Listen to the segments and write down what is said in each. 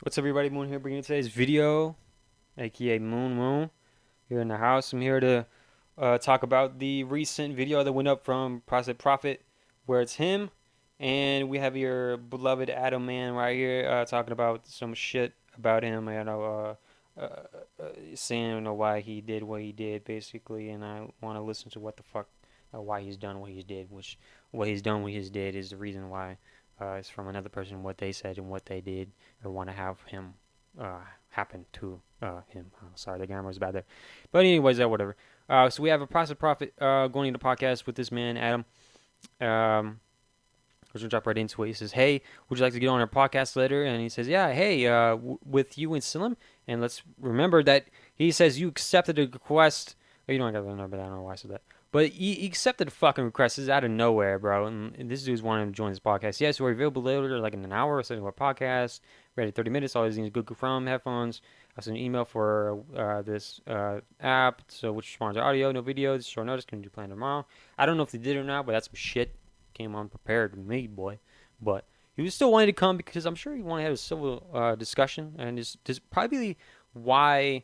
What's up, everybody? Moon here, bringing you today's video, aka Moon. Here in the house. I'm here to talk about the recent video that went up from Prophet, where it's him, and we have your beloved Adam Man right here talking about some shit about him. Saying why he did what he did, basically, and I want to listen to what the fuck, why he's done what he did, which what he's done what he did is the reason why. It's from another person, what they said and what they did, or want to have him happen to him. Oh, sorry, the grammar was bad there. But anyways, whatever. So we have a Prophet going into podcast with this man, Adam. We're going to drop right into it. He says, hey, would you like to get on our podcast later? And he says, yeah, hey, with you and Salim. And let's remember that he says you accepted a request. Oh, you don't got the number, I don't know why I said that. But he accepted a fucking request. This is out of nowhere, bro. And this dude's wanting to join this podcast. Yes, we're available later, like in an hour or something, our podcast. Ready 30 minutes. All these things Google Chrome, headphones. I sent an email for this app. So which responds to audio, no video. This short notice. Can you plan tomorrow? I don't know if they did or not, but that's some shit. Came unprepared to me, boy. But he was still wanting to come because I'm sure he wanted to have a civil discussion. And this probably why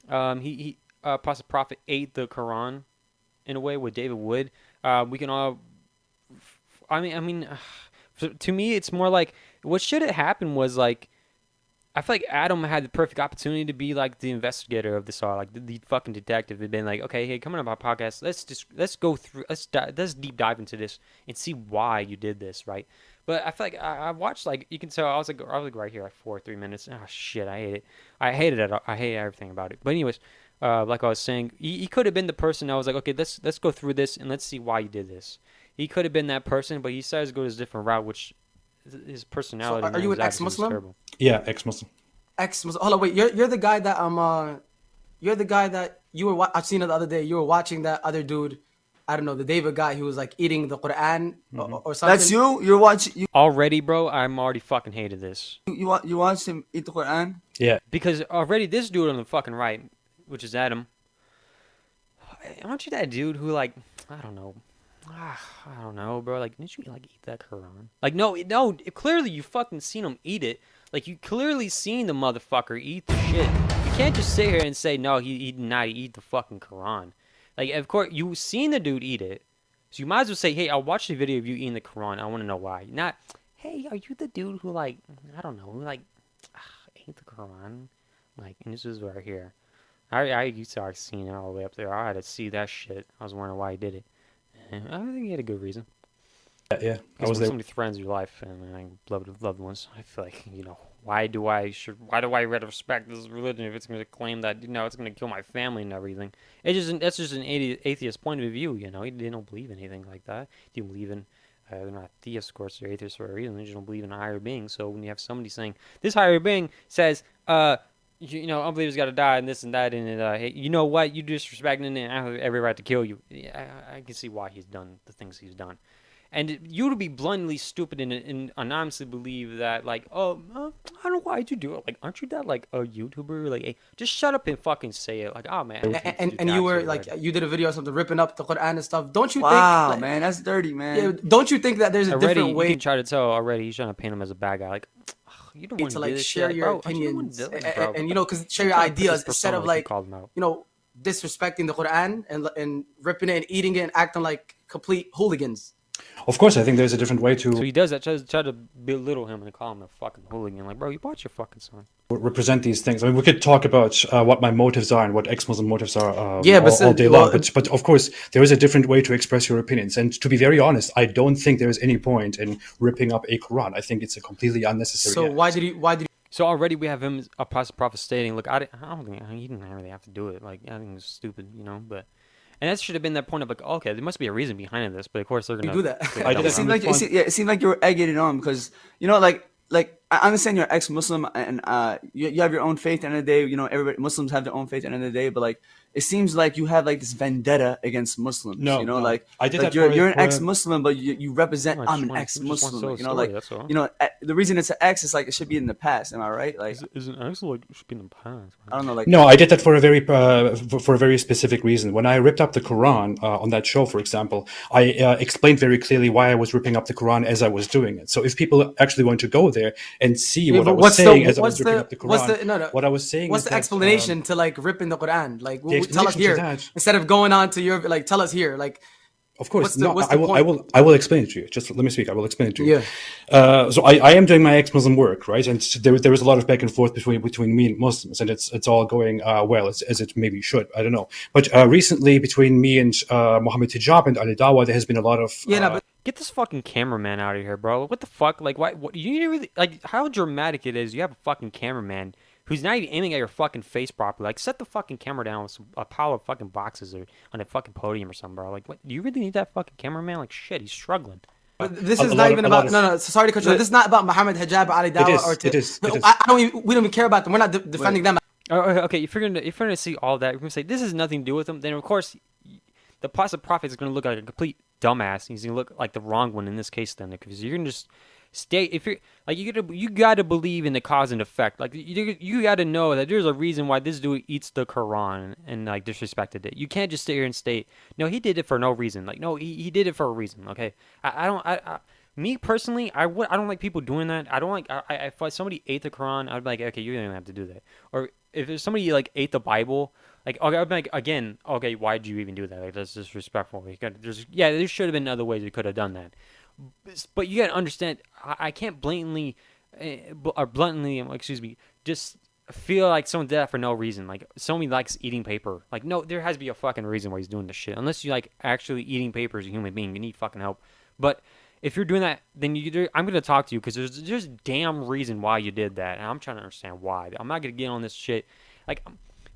he Prophet ate the Quran in a way with David Wood. We can all. To me, it's more like what should have happened was like. I feel like Adam had the perfect opportunity to be like the investigator of this all, like the fucking detective. Had been like, okay, hey, coming up our podcast, let's go through, let's deep dive into this and see why you did this, right? But I feel like I watched, like, you can tell I was like right here, like 3 minutes. Oh shit, I hate it. I hated it. I hate everything about it. But anyways, like I was saying, he could have been the person that was like, okay, let's go through this and let's see why you did this. He could have been that person, but he decided to go this different route, which his So personality, are man, you was an absolutely ex-Muslim? terrible. Yeah, ex-Muslim. Ex-Muslim. Hold on, wait. You're the guy that you're the guy that you were. I seen it the other day. You were watching that other dude. I don't know, the David guy. He was like eating the Quran or something. That's you. You're watching. Already, bro, I'm already fucking hated this. You watched him eat the Quran. Yeah. Because already this dude on the fucking right, which is Adam, aren't you that dude who, like, I don't know, bro, like, didn't you, like, eat that Quran? Like, no, clearly you fucking seen him eat it. Like, you clearly seen the motherfucker eat the shit. You can't just sit here and say, no, he did not eat the fucking Quran. Like, of course, you seen the dude eat it. So you might as well say, hey, I'll watch the video of you eating the Quran. I want to know why. Not, hey, are you the dude who, like, I don't know, who, like, ate the Quran? Like, and this is right here. I used to already seen it all the way up there. I had to see that shit. I was wondering why he did it. And I think he had a good reason. Yeah. I was there. Somebody threatens your life and loved ones. I feel like, why do I rather respect this religion if it's going to claim that it's going to kill my family and everything? That's just an atheist point of view. They don't believe in anything like that. They believe in. They're not theists, of course. They're atheists for a reason. They just don't believe in a higher being. So when you have somebody saying this higher being says, unbelievers got to die and this and that, and hey, you know what? You disrespecting it, and I have every right to kill you. I can see why he's done the things he's done. And you to be bluntly stupid and honestly believe that, like, I don't know why'd you do it. Like, aren't you that, like, a YouTuber? Like, hey, just shut up and fucking say it. Like, oh, man. And you were, like, you did a video or something ripping up the Quran and stuff. Don't you think... Wow, like, man, that's dirty, man. Yeah, don't you think that there's a different way... You can try to tell already he's trying to paint him as a bad guy. Like, you don't want to, like, share your opinions. And because share your ideas instead of, like, disrespecting the Quran and ripping it and eating it and acting like complete hooligans. Of course, I think there's a different way to So he does that, try to belittle him and call him a fucking hooligan. Like, bro, you watch your fucking son. represent these things. I mean, we could talk about what my motives are and what ex-Muslim motives are all day long. But of course, there is a different way to express your opinions. And to be very honest, I don't think there is any point in ripping up a Quran. I think it's a completely unnecessary So act. why did he? So already we have him, Apostate Prophet, stating, look, I don't think he didn't really have to do it. Like, I think it's stupid, but. And that should have been that point of like, okay, there must be a reason behind this, but of course they're gonna do that. It seemed like you were egging it on because like I understand you're ex-Muslim and you have your own faith. At the end of the day, everybody Muslims have their own faith. At the end of the day, but like it seems like you have like this vendetta against Muslims. No, like I did like that you're an ex-Muslim, but you represent I'm an ex-Muslim. The reason it's an ex is like it should be in the past. Am I right? Like is an ex like should be in the past? I don't know. Like no, I did that for a very specific reason. When I ripped up the Quran on that show, for example, I explained very clearly why I was ripping up the Quran as I was doing it. So if people actually want to go there and see Yeah, what I but was saying as I was ripping up the Quran. What I was saying what's is the explanation to like ripping the Quran? Like, tell us explanation to here that, instead of going on to your like. Tell us here, like. of course, What's the point? I will explain it to you. Just let me speak. I will explain it to you. Yeah. So I am doing my ex-Muslim work, right? And there is a lot of back and forth between me and Muslims, and it's all going well as it maybe should. I don't know. But recently, between me and Mohammed Hijab and Ali Dawa, there has been a lot of but Get this fucking cameraman out of here, bro. What the fuck? Like, why? What, you really like how dramatic it is? You have a fucking cameraman who's not even aiming at your fucking face properly. Like, set the fucking camera down with a pile of fucking boxes or on a fucking podium or something, bro. Like, what? Do you really need that fucking cameraman? Like, shit, he's struggling. But this is not even about no. Sorry to cut you off. This is not about Mohammed Hijab or Ali Dawa It is. We don't even care about them. We're not defending them. Okay, if you're gonna see all that, you're gonna say this has nothing to do with them. Then of course, the Apostate Prophet is gonna look like a complete dumbass. He's gonna look like the wrong one in this case. Then because you're gonna just stay. If you're like you gotta believe in the cause and effect. Like you gotta know that there's a reason why this dude eats the Quran and like disrespected it. You can't just sit here and state no, he did it for no reason. Like no, he did it for a reason. Okay, me personally, I don't like people doing that. I don't like. If somebody ate the Quran, I'd be like, okay, you don't even have to do that. Or if there's somebody like ate the Bible, like okay, I'd be like, again, okay, why did you even do that? Like that's disrespectful. There should have been other ways we could have done that. But you gotta understand, I can't blatantly, just feel like someone did that for no reason. Like somebody likes eating paper. Like no, there has to be a fucking reason why he's doing this shit. Unless you like actually eating paper as a human being, you need fucking help. But if you're doing that, then I'm going to talk to you because there's damn reason why you did that. And I'm trying to understand why. I'm not going to get on this shit. Like,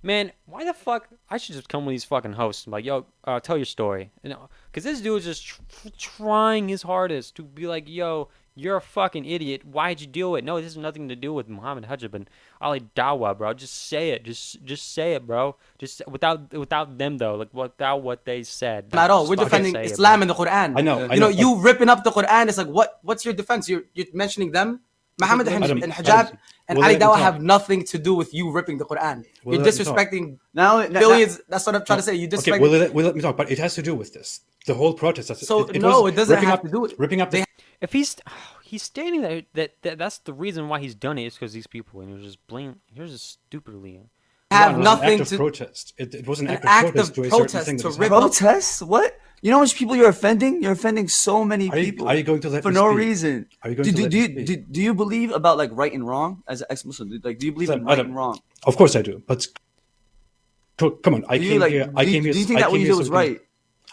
man, why the fuck? I should just come with these fucking hosts. I'm like, yo, tell your story. You know, because this dude is just trying his hardest to be like, yo, you're a fucking idiot. Why'd you do it? No, this has nothing to do with Mohammed Hijab and Ali Dawa, bro. Just say it. Just say it, bro. Just without them though, like without what they said. Not at all. We're defending Islam and the Quran. I know. You know, you ripping up the Quran. It's like what's your defense? You're mentioning them. Muhammad and Hijab and Ali Dawa have nothing to do with you ripping the Quran. You're disrespecting billions. That's what I'm trying to say. You disrespect. Okay, let me talk. But it has to do with this. The whole protest. It doesn't have to do with ripping up. If he's stating that that's the reason why he's done it is because these people and you're just stupidly have nothing to protest. It was an act of protest to rip protest. What? You know how much people you're offending? You're offending so many people. Are you going to let for me no speak? reason? Are you going to let me speak? Do you believe about like right and wrong as an ex-Muslim? Like, do you believe in right and wrong? Of course I do. But come on, I came here. Do you think that what you did was right?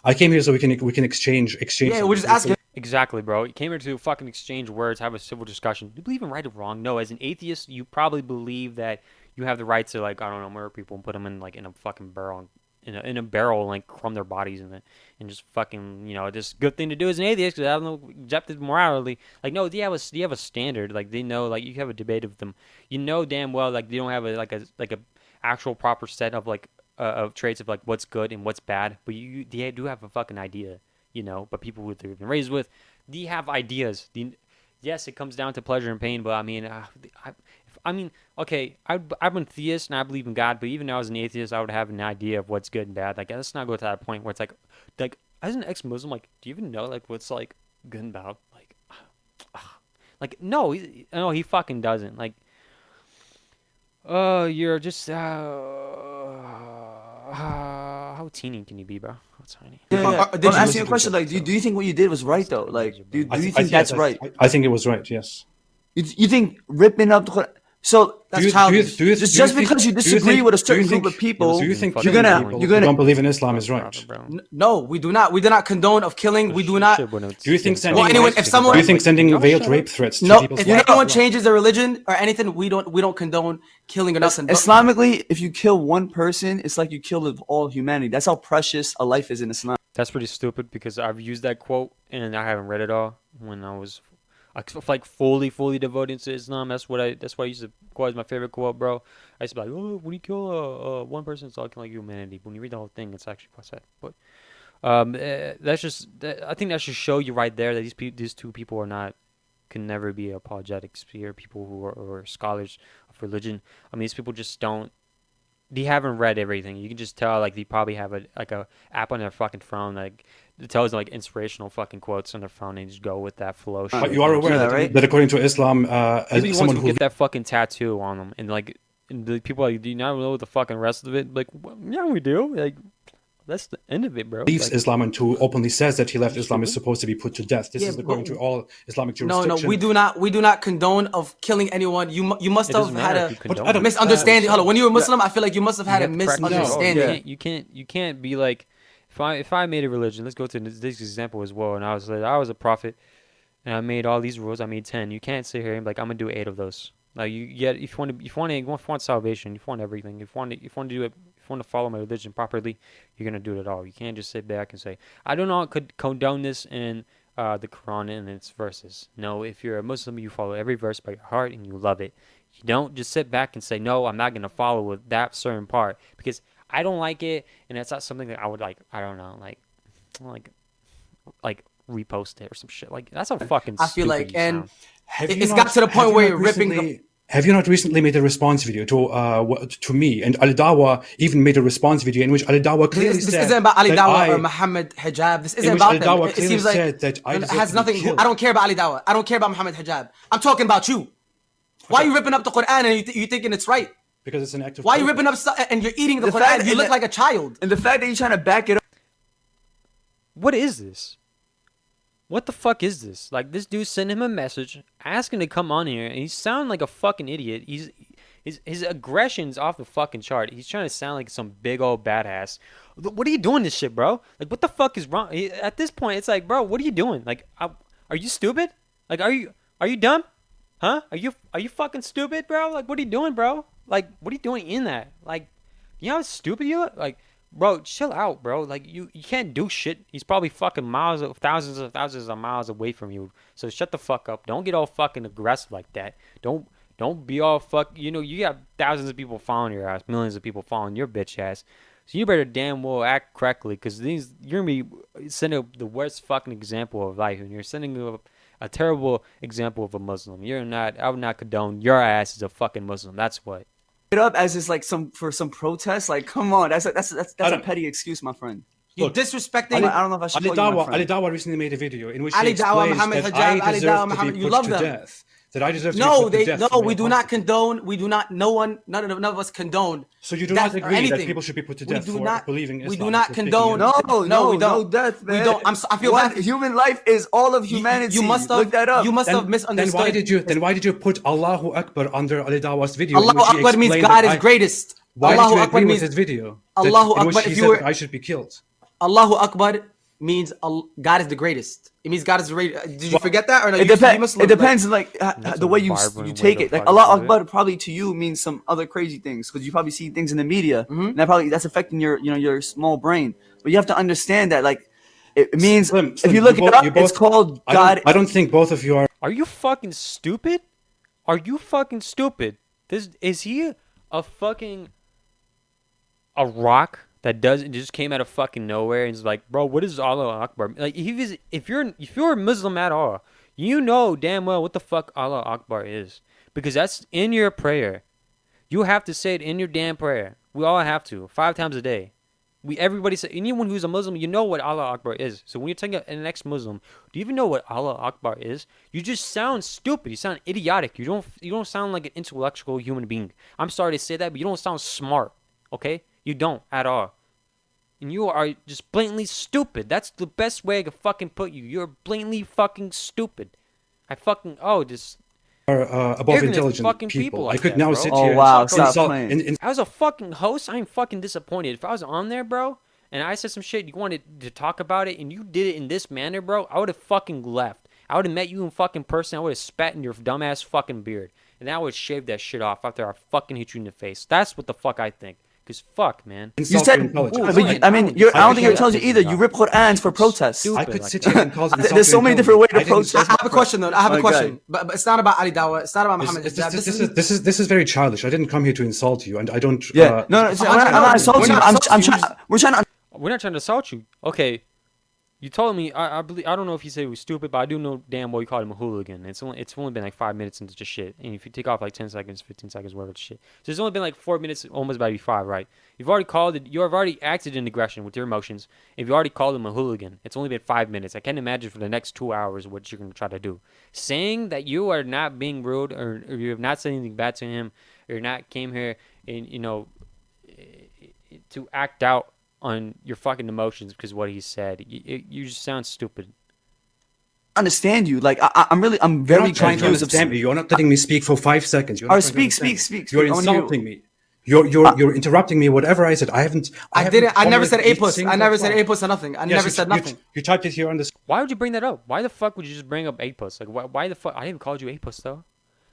I came here so we can exchange. Yeah, we're just asking. Exactly, bro. You came here to fucking exchange words, have a civil discussion. Do you believe in right or wrong? No, as an atheist, you probably believe that you have the right to like I don't know murder people and put them in like in a fucking barrel, in a barrel like crumb their bodies and just fucking just good thing to do as an atheist because I have no accepted morality. Like no, do you have a standard? Like they know like you have a debate with them. You know damn well like they don't have a actual proper set of like of traits of like what's good and what's bad. But they do have a fucking idea. But people who they've been raised with, they have ideas. Yes, it comes down to pleasure and pain, but I mean, okay, I'm a theist and I believe in God, but even though I was an atheist, I would have an idea of what's good and bad. Like, let's not go to that point where it's like as an ex-Muslim, like, do you even know like what's like good and bad? Like, no, he fucking doesn't. Like, you're just how teeny can you be, bro? How tiny? I'm asking you a question. Like, do you think what you did was right though? Like, do you think that's right? I think it was right. Yes. You think ripping up the Quran? So that's childish. Just because you disagree with a certain group of people, do you think you're gonna don't believe in Islam is right? No, we do not. We do not condone of killing. We do not. Do you think sending? Do you think sending veiled rape threats? No, if anyone changes their religion or anything, we don't condone killing or nothing. Islamically, if you kill one person, it's like you killed all humanity. That's how precious a life is in Islam. That's pretty stupid because I've used that quote and I haven't read it all when I was like fully devoted to Islam. That's why I used to quote as my favorite quote, bro. I used to be like, oh, when you kill one person, it's all killing humanity. But when you read the whole thing, it's actually quite sad. But I think that should show you right there that these two people can never be apologetics here. People who are scholars of religion. I mean, these people just don't. They haven't read everything. You can just tell, like, they probably have a app on their fucking phone, like, it tells like inspirational fucking quotes on their phone and just go with that flow. But you are aware that, right? That according to Islam, as someone who get that fucking tattoo on them, and like and the people are like, do you not know the fucking rest of it? Like, yeah, we do. Like, that's the end of it, bro. Leaves like, Islam and who openly says that he left Islam is supposed to be put to death. This is according to all Islamic jurisdictions. No, we do not condone of killing anyone. You must have had a misunderstanding. Hold on, when you were Muslim, I feel like you must have had a misunderstanding. You can't be like, if I made a religion, let's go to this example as well, and I was like, I was a prophet, and I made all these rules. I made 10. You can't sit here and be like, I'm gonna do 8 of those. Like if you want salvation, if you want everything, if you want to do it, if you want to follow my religion properly, you're gonna do it all. You can't just sit back and say, I do not condone this in the Quran and its verses. No, if you're a Muslim, you follow every verse by your heart and you love it. You don't just sit back and say, no, I'm not gonna follow with that certain part because I don't like it, and it's not something that I would like. I don't know, like repost it or some shit. Like that's a fucking. I feel like, and it's got to the point where you're ripping. Have you not recently made a response video to me? And Ali Dawa even made a response video in which Ali Dawa clearly said... This isn't about Ali Dawa or Mohammed Hijab. This isn't about them. It seems like it has nothing... I don't care about Ali Dawa. I don't care about Mohammed Hijab. I'm talking about you. Why are you ripping up the Quran and you thinking it's right? Because it's an act of... Why are you ripping up and you're eating the Quran? You look like a child. And the fact that you're trying to back it up... What is this? What the fuck is this? Like, this dude sent him a message asking to come on here, and he's sounding like a fucking idiot. His aggression's off the fucking chart. He's trying to sound like some big old badass. What are you doing this shit, bro? Like, what the fuck is wrong? At this point, it's like, bro, what are you doing? Like, are you stupid? Like, are you dumb? Huh? Are you fucking stupid, bro? Like, what are you doing, bro? Like, what are you doing in that? Like, you know how stupid you look? Like, bro, chill out, bro. Like, you can't do shit. He's probably fucking thousands of miles away from you. So shut the fuck up. Don't get all fucking aggressive like that. Don't be all you know, you got thousands of people following your ass, millions of people following your bitch ass. So you better damn well act correctly, because you're gonna be sending the worst fucking example of life, and you're sending a terrible example of a Muslim. I would not condone your ass as a fucking Muslim. That's what. It up as just like some protest. Like, come on, that's a petty excuse, my friend. You're disrespecting. I don't know if I should call you my friend. Ali Dawa recently made a video in which Ali he explains Muhammad that Hijab, I deserve to Muhammad, be you put love to them. death. That I deserve to be put to death. No, we do not condone. We do not. None of us condone. So you do not agree that people should be put to death for believing Islam? We do not condone. No, we don't. No death, man. We don't. I feel bad. Human life is all of humanity. You must have looked that up. You must have misunderstood. Then why did you put Allahu Akbar under Ali Dawa's video? Allahu Akbar means God is greatest. Why did you agree with his video? Allahu Akbar. If you were, I should be killed. Allahu Akbar means God is the greatest. It means God is the greatest. Did you forget that? Or no? It depends, like the way you take it. Like Allah Akbar probably to you means some other crazy things, because you probably see things in the media, and that's affecting your small brain. But you have to understand that, like, it means if you look it up, it's called God. I don't think both of you are. Are you fucking stupid? Are you fucking stupid? Is he a rock that just came out of fucking nowhere and is like, bro, what is Allah Akbar? Like, if you're a Muslim at all, you know damn well what the fuck Allah Akbar is, because that's in your prayer. You have to say it in your damn prayer. We all have to 5 times a day. Everybody say, anyone who's a Muslim, you know what Allah Akbar is. So when you're talking an ex-Muslim, do you even know what Allah Akbar is? You just sound stupid. You sound idiotic. You don't sound like an intellectual human being. I'm sorry to say that, but you don't sound smart. Okay? You don't at all. And you are just blatantly stupid. That's the best way I could fucking put you. You're blatantly fucking stupid. Above intelligent people. Like I could that, now bro. sit here. Oh wow! Stop playing. As a fucking host, I'm fucking disappointed. If I was on there, bro, and I said some shit, you wanted to talk about it, and you did it in this manner, bro, I would have fucking left. I would have met you in fucking person. I would have spat in your dumbass fucking beard, and I would have shaved that shit off after I fucking hit you in the face. That's what the fuck I think. Because fuck, man. You said, I don't think you're intelligent either. You rip Qur'ans for protests. I could sit here and call There's so many different ways to protest. I have a question, though. I have a question. But it's not about Ali Dawa. It's not about Muhammad Hijab. This is very childish. I didn't come here to insult you, and I don't... I'm not insulting you. We're not trying to... We're not trying to assault you. Okay. You told me I believe I don't know if you said he was stupid, but I do know damn well you called him a hooligan. It's only been like 5 minutes into just shit, and if you take off like 10 seconds, 15 seconds, whatever it's shit, so it's only been like 4 minutes, almost about to be 5, right? You've already called it. You have already acted in aggression with your emotions. If you already called him a hooligan, it's only been 5 minutes. I can't imagine for the next 2 hours what you're gonna try to do. Saying that you are not being rude or you have not said anything bad to him, or you're not came here and to act out on your fucking emotions because what he said. You just sound stupid. Understand you. Like I'm very trying to understand me. You're not letting me speak for 5 seconds. You're speak. You're insulting me. You're interrupting me. Whatever I said, I never said apus. I never said apus or nothing. I never said nothing. You typed it here on this. Why would you bring that up? Why the fuck would you just bring up apus? Like why the fuck? I didn't call you apus though.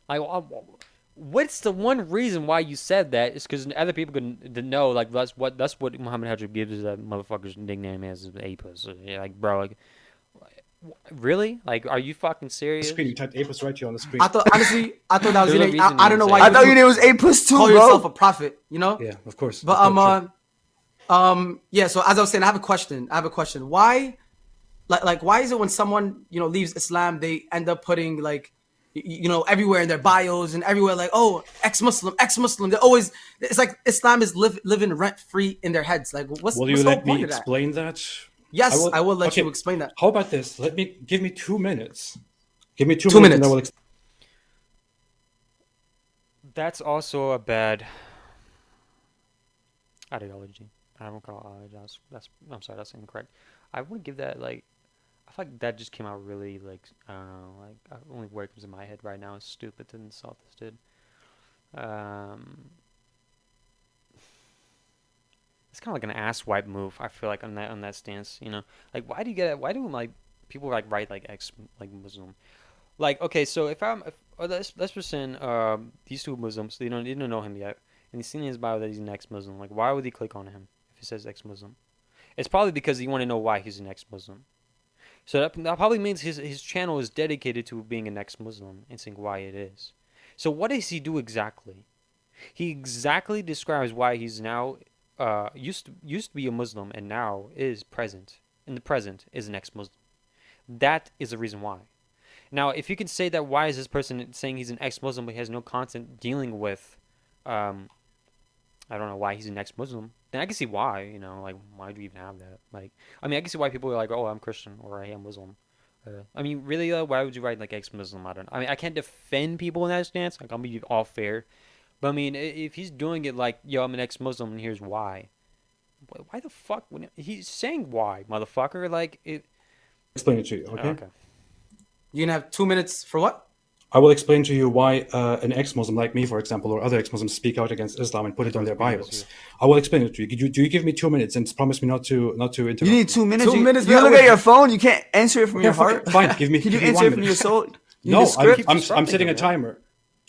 Like what's the one reason why you said that? Is because other people could know. Like that's what Mohammed Hijab gives that motherfucker's nickname as apus. Like bro, like. Really? Like, are you fucking serious? Screen. You typed apus right here on the screen. I thought that was your name. I don't know why. I thought your name was apus too, call bro. yourself a prophet, you know? Yeah, of course. But yeah. So as I was saying, I have a question. Why, like, why is it when someone leaves Islam, they end up putting like, everywhere in their bios and everywhere like, oh, ex-Muslim. They're always. It's like Islam is living rent free in their heads. Like, what's Will you what's let the whole me point of that? explain that? Yes, I will let you explain that. How about this? Give me 2 minutes. Give me 2 2 minutes. minutes. And I will That's also a bad ideology. I don't call it I'm sorry, that's incorrect. I wouldn't give that like. I feel like that just came out really like I don't know. Like only word comes in my head right now is stupid to insult this dude. It's kind of like an ass wipe move. I feel like on that stance, like why do like people like write like ex like Muslim, like okay, so let's pretend these two Muslims, they don't know him yet, and he's seen in his bio that he's an ex-Muslim. Like why would he click on him if it says ex-Muslim? It's probably because you want to know why he's an ex-Muslim. So that probably means his channel is dedicated to being an ex-Muslim and saying why it is. So what does he do exactly? He exactly describes why he's now. Used to be a Muslim and now is in the present is an ex-Muslim. That is the reason why. Now, if you can say that, why is this person saying he's an ex-Muslim but he has no content dealing with, I don't know why he's an ex-Muslim, then I can see why, like why do you even have that? Like, I mean, I can see why people are like, oh, I'm Christian or I am Muslim. I mean, really, why would you write like ex-Muslim? I mean, I can't defend people in that stance. Like, I'll be all fair. But I mean, if he's doing it like, yo, I'm an ex-Muslim and here's why. Why the fuck? He's saying why, motherfucker. Like, explain it to you, okay? Okay. You're going to have 2 minutes for what? I will explain to you why an ex-Muslim like me, for example, or other ex-Muslims speak out against Islam and put it on their bios. I will explain it to you. Do you give me 2 minutes and promise me not to interrupt? You need 2 minutes? 2 minutes? You look at your phone? You can't answer it from your heart? Fine, give me Can you 1 answer it from minute. your soul? No, I'm setting a timer.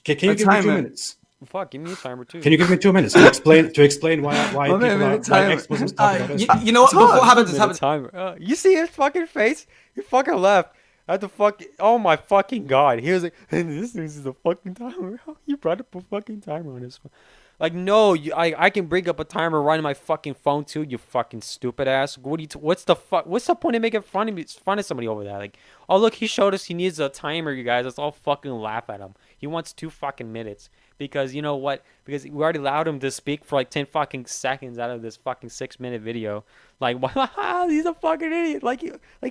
Can you give me 2 minutes? Fuck, give me a timer too. Can you give me 2 minutes to explain why people are why ex-Muslims talk about Islam? You know what? Before happens. Timer. You see his fucking face? He fucking left. At the fucking, oh my fucking god. He was like, this is a fucking timer. You brought up a fucking timer on this phone. Like, no, I can bring up a timer right on my fucking phone too, you fucking stupid ass. What's the point of making fun of somebody over that? Like, oh look, he showed us he needs a timer, you guys. Let's all fucking laugh at him. He wants 2 fucking minutes. Because you know what? Because we already allowed him to speak for like 10 fucking seconds out of this fucking 6-minute video. Like, wow, he's a fucking idiot. Like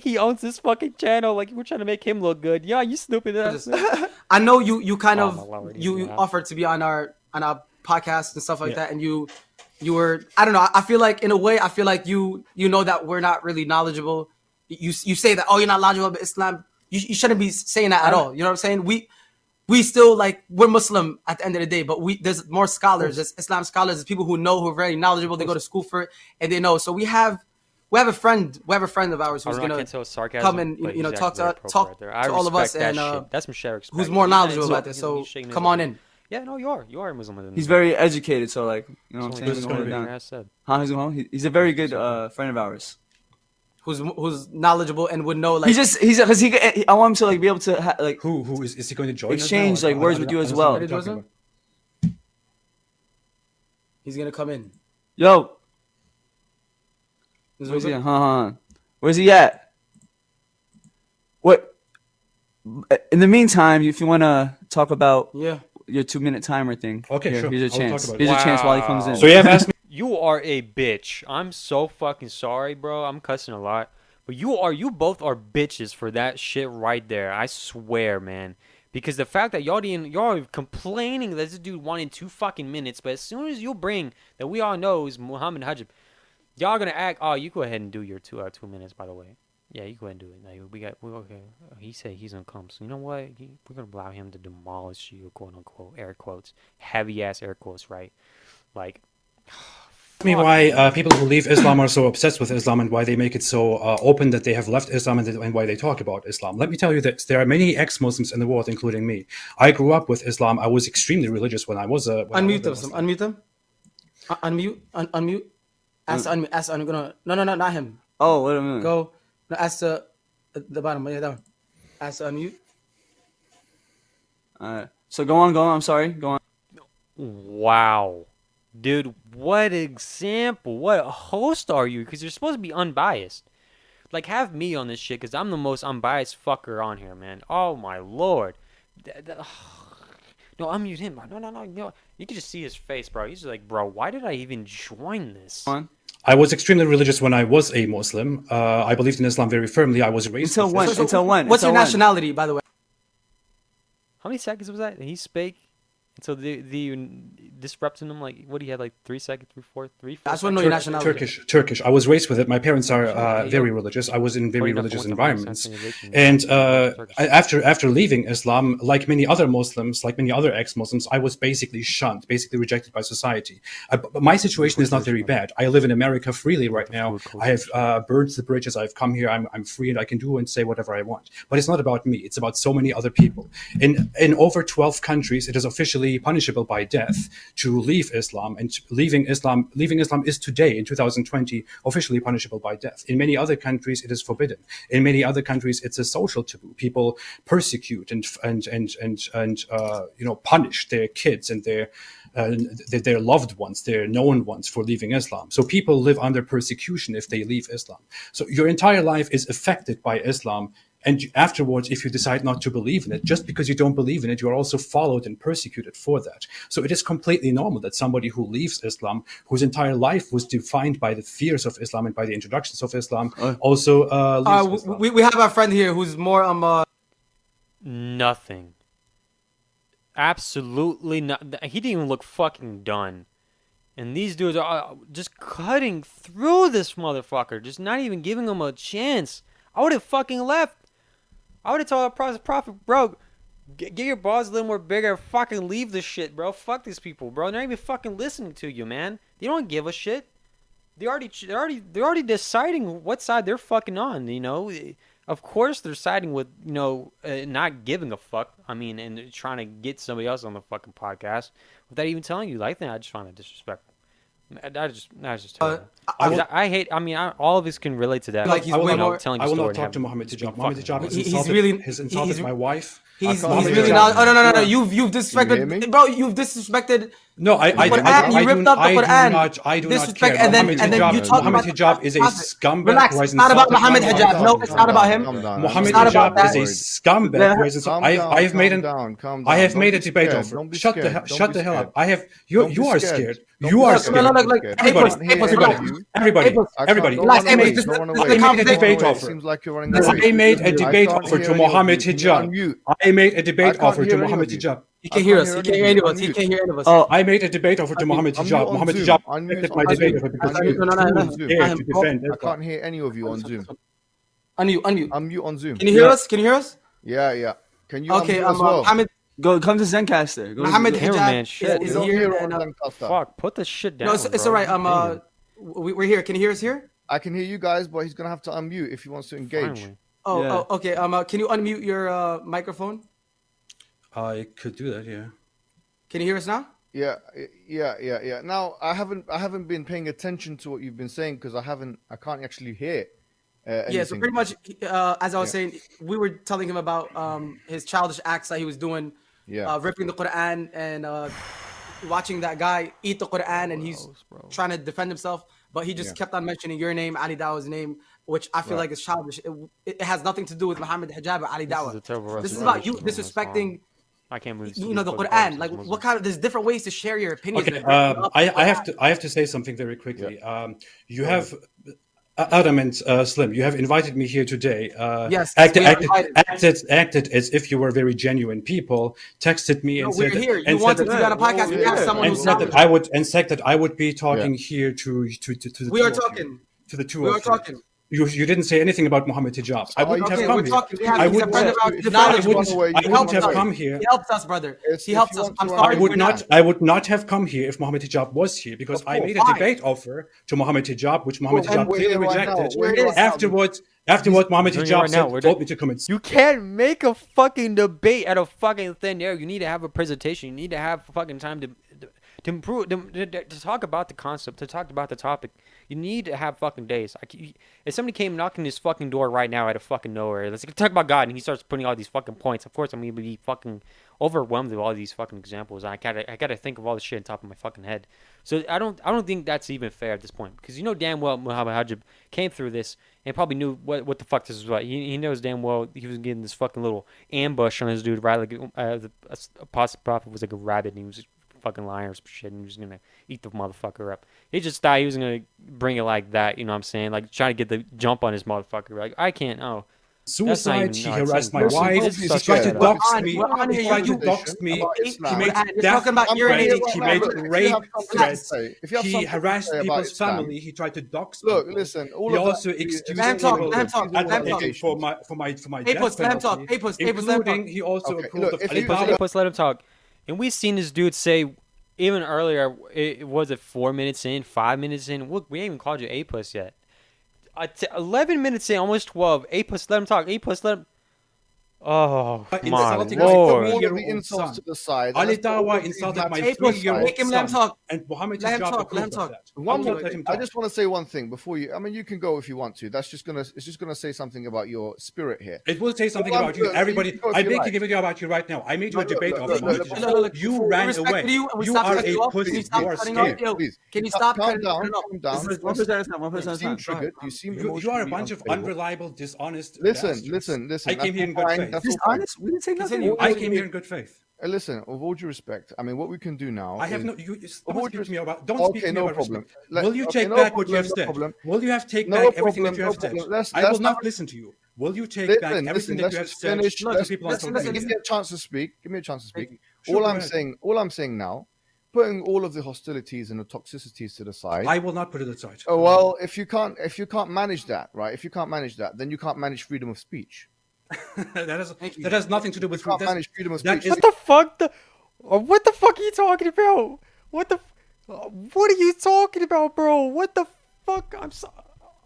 he owns this fucking channel. Like we're trying to make him look good. Yeah, you stupid ass. I know you kind of you offered to be on our podcast and stuff like that, and you were, I don't know. I feel like in a way, you know that we're not really knowledgeable. You say that, oh, you're not knowledgeable about Islam. You shouldn't be saying that at all. You know what I'm saying? We still, like, we're Muslim at the end of the day, but there's more scholars, there's Islam scholars, there's people who know, who are very knowledgeable, they go to school for it, and they know. So we have a friend of ours who's gonna come and talk to all of us, and that's some who's more knowledgeable about this. So come on in. Yeah, no, you are a Muslim. He's very educated, so like, you know what I'm saying? He's a very good friend of ours. Who's knowledgeable and would know, like, I want him to like be able to like who is he going to join exchange like words with you as well. He's gonna come in. Yo, where's he at? Where's he at? What? In the meantime, if you want to talk about your 2-minute timer thing, okay, sure. Here's your chance. Here's your chance while he comes in. So you have asked me. You are a bitch. I'm so fucking sorry, bro. I'm cussing a lot. But you both are bitches for that shit right there. I swear, man. Because the fact that y'all are complaining that this dude wanted 2 fucking minutes, but as soon as you bring that we all know is Mohammed Hijab, y'all gonna act, oh, you go ahead and do your 2 minutes, by the way. Yeah, you go ahead and do it. Like, we okay. He said he's gonna come. So you know what? We're gonna allow him to demolish you, quote unquote, air quotes, heavy ass air quotes, right? Like, Me why people who leave Islam are so obsessed with Islam and why they make it so open that they have left Islam and why they talk about Islam. Let me tell you this. There are many ex-Muslims in the world, including me. I grew up with Islam. I was extremely religious when I was a Unmute them. Unmute them. Unmute. Ask unmute. No, not him. Oh, wait a minute. Go. No, ask the bottom. Yeah, down. Ask unmute. So go on. I'm sorry. Go on. wow. Dude, what example? What host are you? Because you're supposed to be unbiased. Like, have me on this shit, because I'm the most unbiased fucker on here, man. Oh, my Lord. No, unmute him. No. You can just see his face, bro. He's just like, bro, why did I even join this? I was extremely religious when I was a Muslim. I believed in Islam very firmly. I was raised Until when? What's your nationality, by the way? How many seconds was that? He spake. So the disrupting him, like, what, he had like 3 seconds, 4 I just want to know your nationality. Turkish. I was raised with it. My parents are very religious. I was in very religious environments. And after leaving Islam, like many other Muslims, like many other ex-Muslims, I was basically shunned, basically rejected by society. My situation is not very bad. I live in America freely right now. I have burned the bridges. I've come here. I'm free and I can do and say whatever I want. But it's not about me. It's about so many other people. In over 12 countries, it is officially punishable by death to leave Islam, and leaving Islam is today in 2020 officially punishable by death. In many other countries it is forbidden. In many other countries it's a social taboo. People persecute and punish their kids and their loved ones, their known ones, for leaving Islam. So people live under persecution if they leave Islam. So your entire life is affected by Islam. And afterwards, if you decide not to believe in it, just because you don't believe in it, you are also followed and persecuted for that. So it is completely normal that somebody who leaves Islam, whose entire life was defined by the fears of Islam and by the introductions of Islam, also leaves Islam. We have our friend here who's more nothing. Absolutely not. He didn't even look fucking done. And these dudes are just cutting through this motherfucker, just not even giving him a chance. I would have fucking left. I would have told Prophet, bro, get your balls a little more bigger. Fucking leave this shit, bro. Fuck these people, bro. They're not even fucking listening to you, man. They don't give a shit. They're already deciding what side they're fucking on. You know, of course they're siding with not giving a fuck. I mean, and trying to get somebody else on the fucking podcast without even telling you. Like that, I just find it disrespectful. That's just terrible. I hate. I mean, all of us can relate to that. Like he's way more. I will not talk to Mohammed Hijab. Mohammed Hijab has insulted my wife. He's really not. Oh no. You've disrespected, bro. You've disrespected. No, I do not care. And then you talk Mohammed Hijab is a scumbag. Relax. It's not about Mohammed Hijab. No, it's not about him. Mohammed Hijab is a scumbag. I have made a debate offer. Shut the hell up. You are scared. You are scared. Everybody. I made a debate offer. I made a debate offer to Mohammed Hijab. I made a debate offer to Mohammed Hijab. He can't hear us. He can't hear any of us. He can't hear any of us. Oh, I made a debate offer to Mohammed Hijab. Mohammed Hijab accepted my debate offer because he was too scared to defend. I can't hear any of you on Zoom. Unmute. I'm mute on Zoom. Can you hear us? Can you hear us? Yeah. Can you okay, unmute as well? Mohammed, come to Zencaster. Mohammed Hijab shit. is here. Fuck, put the shit down. No, it's all right. We're here. Can you hear us here? I can hear you guys, but he's gonna have to unmute if he wants to engage. Finally. Oh, okay. Can you unmute your microphone? I could do that, yeah. Can you hear us now? Yeah. Now I haven't been paying attention to what you've been saying because I can't actually hear. Yeah, so pretty much, as I was saying, we were telling him about his childish acts that he was doing, ripping the Quran and watching that guy eat the Quran, and he's trying to defend himself, but he just kept on mentioning your name, Ali Dawah's name, which I feel like is childish. It has nothing to do with Muhammad Hijab or Ali Dawah. This is about you disrespecting. I can't believe the Quran. Like, what kind of? There's different ways to share your opinions. Okay, I have to say something very quickly. You have. Adam and Slim, you have invited me here today. Yes, acted as if you were very genuine people. Texted me and said, "We're here. You wanted to be on a podcast. We have someone who's said that I would be talking here to the. We are talking to the two we of are talking. You didn't say anything about Mohammed Hijab. I wouldn't have come here. I wouldn't have come here. He helped us, brother. He helped us. I'm sorry. I would not have come here if Mohammed Hijab was here, because I made a debate offer to Mohammed Hijab, which Mohammed Hijab clearly rejected. Afterwards, Mohammed Hijab told me to come and. You can't make a fucking debate out of fucking thin air. You need to have a presentation. You need to have fucking time to improve, to talk about the concept, to talk about the topic. You need to have fucking days. If somebody came knocking this fucking door right now out of fucking nowhere, let's talk about God, and he starts putting all these fucking points. Of course, I'm gonna be fucking overwhelmed with all these fucking examples. I gotta think of all this shit on top of my fucking head. So I don't think that's even fair at this point, because you know damn well Mohammed Hijab came through this and probably knew what the fuck this was about. He knows damn well he was getting this fucking little ambush on his dude, right? Like the Apostate Prophet was like a rabbit, and he was just fucking lying or some shit, and he was gonna eat the motherfucker up. He just thought he was gonna bring it like that, you know what I'm saying? Like trying to get the jump on his motherfucker. Like, I can't. Suicide. He harassed my wife. He tried to dox me. He tried to dox me. He made death threats. He made rape threats. He harassed people's family. He tried to dox me. Look, listen. He also excused people for my death penalty, including he also approved of Ali Dawah. Let him talk. And we've seen this dude say, even earlier, it was 4 minutes in, 5 minutes in. Look, we ain't even called you A+ yet. 11 minutes in, almost 12. A+, let him talk. A+, let him. Oh, my Lord. All of the insults to the side. Ali Dawah insulted my 3-year-old son. And Mohammed Hijab approved of that. I just want to say one thing before you. I mean, you can go if you want to. It's just gonna say something about your spirit here. It will say something about you. Everybody, I make a video about you right now. I made you a debate of it. You ran away. You are a pussy. You are scared. Can you stop? Calm down. You seem you are a bunch of unreliable, dishonest. Listen. I came here in good faith. Dishonest? We didn't say nothing. I came here in good faith. Listen, with all due respect, I mean, what we can do now. I have no. Don't speak to me about. Don't speak to me about problem. Will you take back what you have said? Will you take back everything that you have said? I will not listen to you. Will you take back everything that you have said? Give me a chance to speak. All I'm saying now, putting all of the hostilities and the toxicities to the side. I will not put it aside. Oh well, if you can't manage that, right? If you can't manage that, then you can't manage freedom of speech. that has nothing to do with freedom of speech. What the fuck? What the fuck are you talking about? What are you talking about, bro? What the fuck? I'm sorry.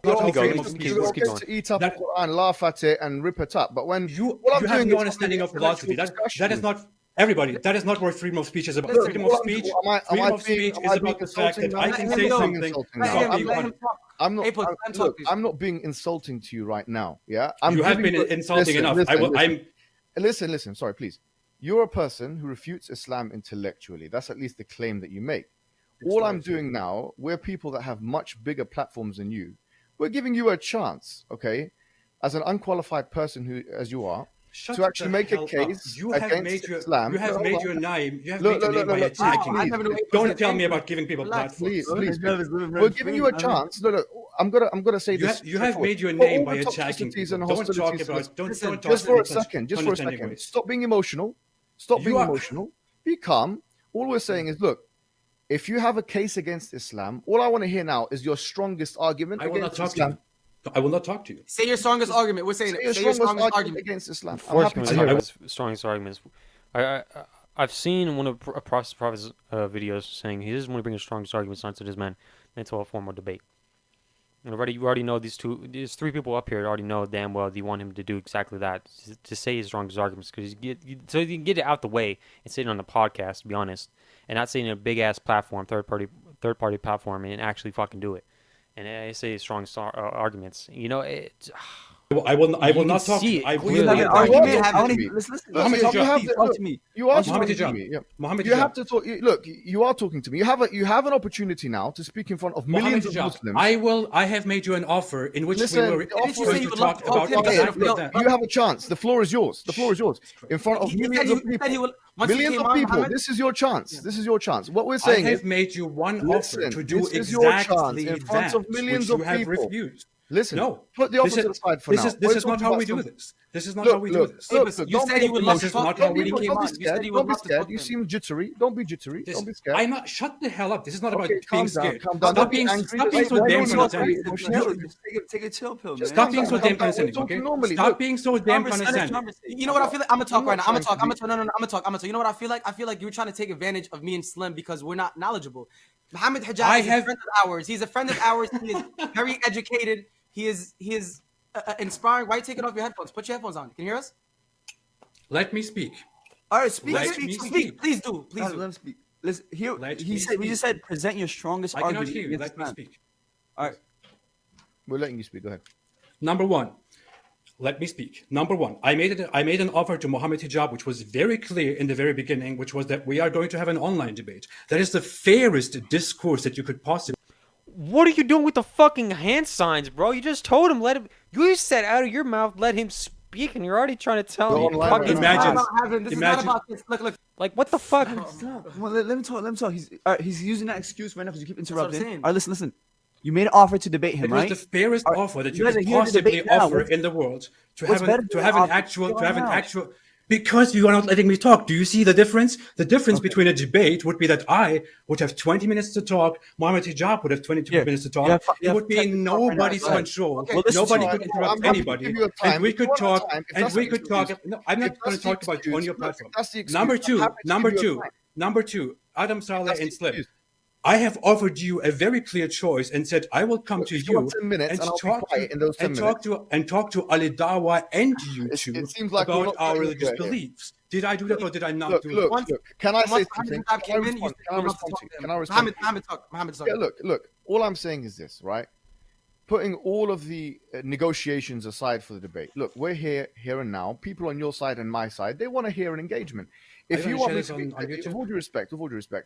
Let's keep going. To eat up the Quran, laugh at it, and rip it up. But when you have no understanding of philosophy, that is not. Everybody, that is not what freedom of speech is about. Freedom of speech is about the fact that I can say something. I'm not being insulting to you right now. Yeah, you have been insulting enough. Listen. Sorry, please. You're a person who refutes Islam intellectually. That's at least the claim that you make. All I'm doing now, we're people that have much bigger platforms than you. We're giving you a chance, okay, as an unqualified person as you are. To actually make a case against Islam. You have made your name. You have made your name by attacking. Don't tell me about giving people platforms. Please. We're giving you a chance. Look, I'm gonna say this. You have made your name by attacking people. Don't talk about. Don't talk. Just for a second. Stop being emotional. Be calm. All we're saying is, look, if you have a case against Islam, all I want to hear now is your strongest argument against Islam. I will not talk to you. Say your strongest argument. We're saying say your strongest argument against Islam. Strongest arguments. I've seen one of Prophet's videos saying he doesn't want to bring his strongest arguments onto this man into a formal debate. And you already know these 3 people up here already know damn well you want him to do exactly that, to say his strongest arguments, so you can get it out the way and say it on the podcast, to be honest, and not say it in a big ass platform, third party platform, and actually fucking do it. And I say strong arguments. You know, I will not talk to you. I will Mohammed Hijab. You have to talk. Look, you are talking to me. You have an opportunity now to speak in front of millions of Muslims. I have made you an offer in which we were going to talk about exactly that. You have a chance. The floor is yours. The floor is yours. In front of millions of people. Millions of people. This is your chance. This is your chance. What we're saying I have made you one offer to do exactly in front of millions of people. Refused. Listen, no. Put the offer to the side for now. This is not how we do this. This is not how we do this. You said you would love to talk. Don't be scared. You seem jittery. Don't be jittery. Don't be scared. I'm not. Shut the hell up. This is not about being scared. Calm down. Stop being so damn condescending. Take a chill pill, man. Stop being so damn condescending. Okay. Stop being so damn condescending. You know what I feel like? I'm gonna talk right now. I'm gonna talk. You know what I feel like? I feel like you're trying to take advantage of me and Slim because we're not knowledgeable. Mohammed Hijab is a friend of ours. He's a friend of ours. He is very educated. He is inspiring. Why are you taking off your headphones? Put your headphones on. Can you hear us? Let me speak. All right, speak. Please do. Let him speak. Listen, here we just said present your strongest argument. I cannot hear you. Let me speak. All right. We're letting you speak. Go ahead. Number one. Let me speak. Number one, I made an offer to Mohammed Hijab, which was very clear in the very beginning, which was that we are going to have an online debate. That is the fairest discourse that you could possibly. What are you doing with the fucking hand signs, bro? You just told him, let him. You said out of your mouth, let him speak, and you're already trying to tell me. Imagine. This is not about this. Look. Like, what the fuck? Stop. Well, let him talk. He's using that excuse right now because you keep interrupting. All right, listen. You made an offer to debate him, right? It was the fairest offer that you could possibly offer in the world to have an actual. Because you are not letting me talk. Do you see the difference? The difference between a debate would be that I would have 20 minutes to talk. Mohammed Hijab would have 22 minutes to talk. It would be in nobody's control. Nobody could interrupt anybody. And we could talk. No, I'm not going to talk about you on your platform. Number two. Adam Saleh and Slim. I have offered you a very clear choice and said I will come to you and talk to Ali Dawa and you two about our religious beliefs. Did I do that or did I not do that? Look, can I say something? Can I respond? Mohammed, talk. Yeah, look. All I'm saying is this, right? Putting all of the negotiations aside for the debate. Look, we're here and now. People on your side and my side, they want to hear an engagement. If you want me to with all due respect,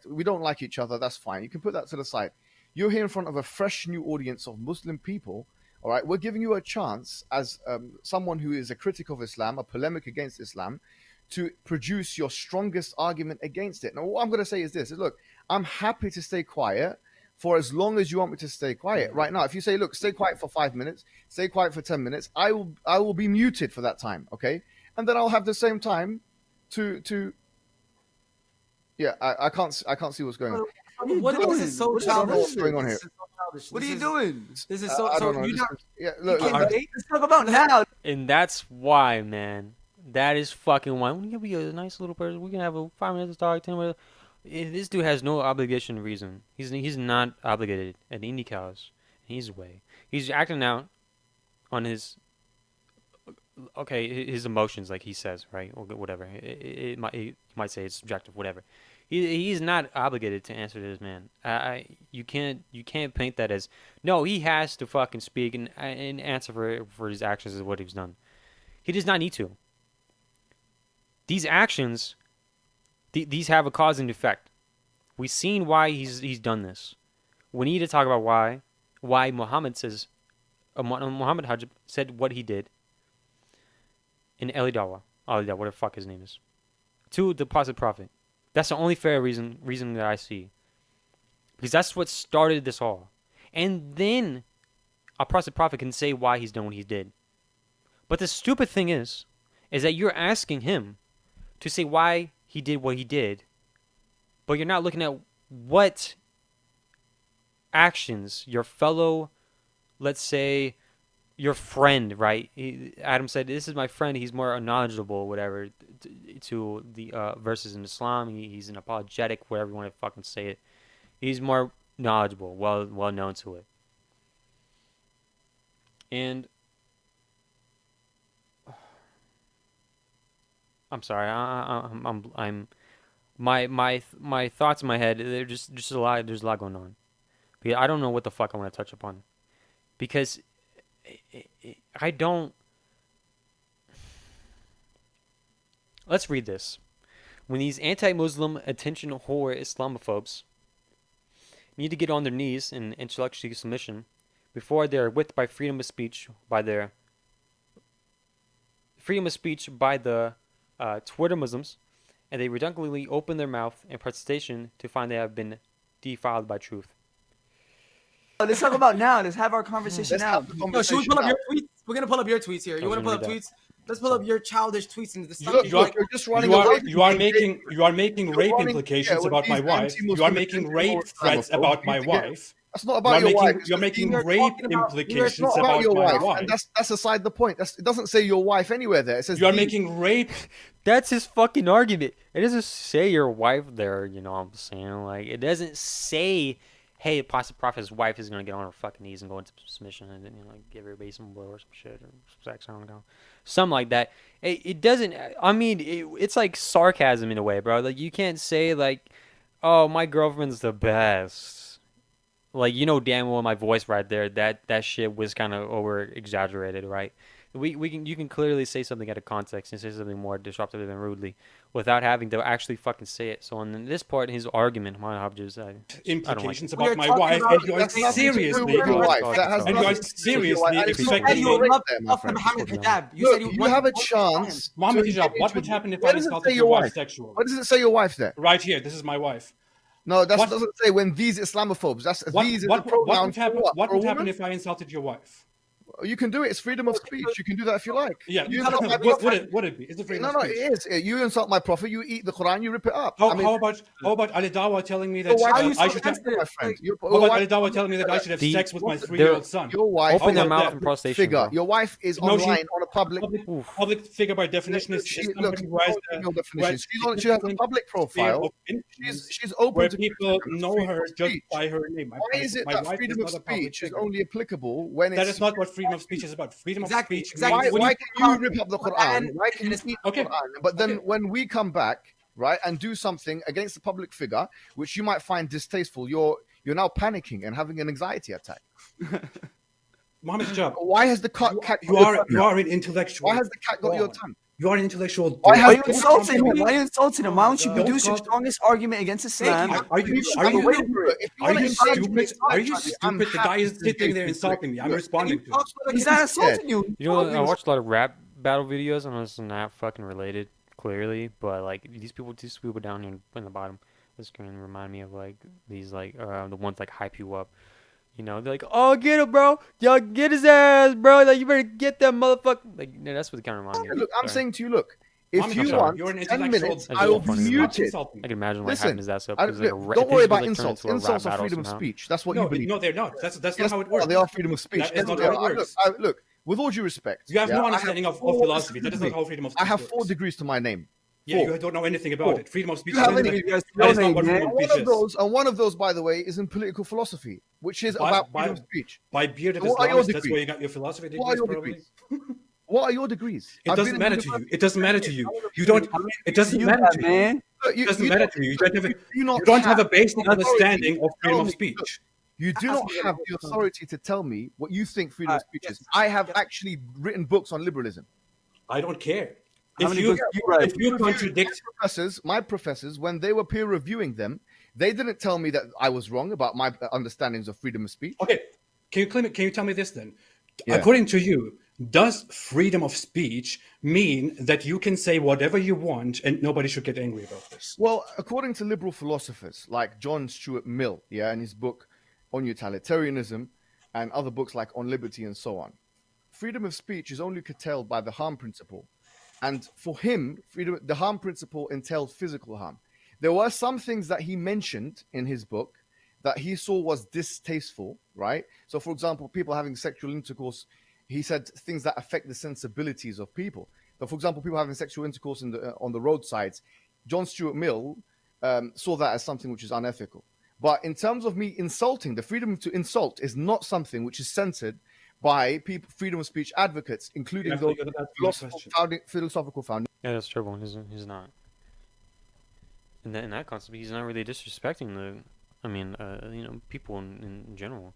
we don't like each other, that's fine. You can put that to the side. You're here in front of a fresh new audience of Muslim people, all right? We're giving you a chance as someone who is a critic of Islam, a polemic against Islam, to produce your strongest argument against it. Now, what I'm going to say is this. Look, I'm happy to stay quiet for as long as you want me to stay quiet. Right now, if you say, look, stay quiet for 5 minutes, stay quiet for 10 minutes, I will be muted for that time, okay? And then I'll have the same time to yeah, I can't see what's going on. This is so childish. What's going on here? What are you doing? This is so. I don't know. Let's talk about now. And that's why, man. That is fucking why. We can be a nice little person. We can have a 5 minutes to talk, 10 minutes. This dude has no obligation to reason. He's not obligated at any cause. He's away. He's acting out on his emotions, like he says, right? Or whatever. It might say it's subjective, whatever. He's not obligated to answer to this man. You can't paint that as no. He has to fucking speak and answer for his actions and what he's done. He does not need to. These actions, these have a cause and effect. We've seen why he's done this. We need to talk about why Muhammad Mohammed Hijab said what he did. In Ali Dawa, whatever the fuck his name is, to the Apostate Prophet. That's the only fair reason that I see. Because that's what started this all. And then a Apostate Prophet can say why he's done what he did. But the stupid thing is that you're asking him to say why he did what he did, but you're not looking at what actions your fellow, let's say, your friend, right? Adam said, this is my friend. He's more knowledgeable, whatever, to the verses in Islam. He's an apologetic, whatever you want to fucking say it. He's more knowledgeable, well known to it. And I'm sorry, I'm my thoughts in my head. They're just a lot. There's a lot going on. Because I don't know what the fuck I want to touch upon, because I don't Let's read this. When these anti-Muslim attention whore Islamophobes need to get on their knees in intellectual submission before they are whipped by freedom of speech by the Twitter Muslims, and they reluctantly open their mouth in protestation to find they have been defiled by truth. Let's talk about now. Let's have our conversation now. No, should we pull up your tweets? We're gonna pull up your tweets here. You want to pull up tweets? Let's pull up your childish tweets into the stuff. You're just running. You are making rape implications about my wife. You are making rape threats about my wife. That's not about your wife. You're making rape implications about your wife. And that's aside the point. It doesn't say your wife anywhere there. It says you are making rape. That's his fucking argument. It doesn't say your wife there. You know what I'm saying? Like, it doesn't say, hey, Apostate Prophet's wife is gonna get on her fucking knees and go into submission and then like give everybody some blow or some shit or sex. I don't know, something like that. It doesn't. I mean, it's like sarcasm in a way, bro. Like, you can't say like, oh, my girlfriend's the best. Like, you know damn well my voice right there, that shit was kind of over exaggerated, right? You can clearly say something out of context and say something more disruptive and rudely without having to actually fucking say it. So in this part, his argument, implications about my wife, and you are seriously expecting you love Prophet Mohammed Hijab. You have a chance. Mohammed Hijab. What would happen if I insulted your wife sexually? What does it say your wife there? Right here. This is my wife. No, that doesn't say when these Islamophobes. What would happen if I insulted your wife? You can do it. It's freedom of speech. You can do that if you like. Yeah. Would it be? It's a freedom of speech. No, it is. You insult my prophet. You eat the Quran. You rip it up. How about Ali Dawa telling me that I should have? My friend. How about Ali Dawa telling me that I should have sex with my 3-year-old son? Your wife. Open their mouth in prostration. Figure. Your wife is online on a public figure by definition is somebody who has. She has a public profile. She's open where to people know her just by her name. Why is it that freedom of speech is only applicable when it's... That is not what freedom of speech is about. Freedom of speech. Why can you rip up the Quran? Why can you eat the Quran? But then when we come back, right, and do something against a public figure, which you might find distasteful, you're now panicking and having an anxiety attack. Mohammed Hijab. Why has the cat... You are an intellectual. Why has the cat got your tongue? You are an intellectual. Why are you insulting him? Why are you insulting him? Why don't you produce your strongest argument against Islam? Are you stupid? Are you stupid? The guy is sitting there insulting me. I'm responding to him. He's not insulting you. You know, I watched a lot of rap battle videos, and it's not fucking related, clearly. But like these people down here in the bottom, this can remind me of like these like the ones like hype you up. You know, they're like, oh, get him, bro. Y'all get his ass, bro. Like, you better get that motherfucker. Like, that's what it kind of reminds me of. Look, I'm saying to you, look, if you want 10 minutes, I will be muted. I can imagine what happened is that stuff. Don't worry about insults. Insults are freedom of speech. That's what you believe. No, they're not. That's not how it works. They are freedom of speech. That's not how it works. Look, with all due respect. You have no understanding of philosophy. That is not how freedom of speech works. I have 4 degrees to my name. Yeah, you don't know anything about it. Freedom of speech. That is not what freedom of speech is. And one of those, by the way, is in political philosophy, which is about freedom of speech. By bearded Islamists, that's where you got your philosophy degrees. What are your degrees? What are your degrees? It doesn't matter to you. It doesn't matter to you. You don't. It doesn't matter to you. It doesn't matter to you. You don't have a basic understanding of freedom of speech. You do not have the authority to tell me what you think freedom of speech is. I have actually written books on liberalism. I don't care. If you contradict my professors, when they were peer reviewing them, they didn't tell me that I was wrong about my understandings of freedom of speech. Okay, can you tell me this then? Yeah. According to you, does freedom of speech mean that you can say whatever you want and nobody should get angry about this? Well, according to liberal philosophers like John Stuart Mill, in his book on utilitarianism and other books like On Liberty and so on, freedom of speech is only curtailed by the harm principle. And for him, the harm principle entailed physical harm. There were some things that he mentioned in his book that he saw was distasteful, right? So, for example, people having sexual intercourse, he said things that affect the sensibilities of people. But, for example, people having sexual intercourse on the roadsides, John Stuart Mill saw that as something which is unethical. But in terms of me insulting, the freedom to insult is not something which is censored by people, freedom of speech advocates, including those philosophical founders. Yeah, that's terrible. He's not. In that concept, he's not really disrespecting people in general.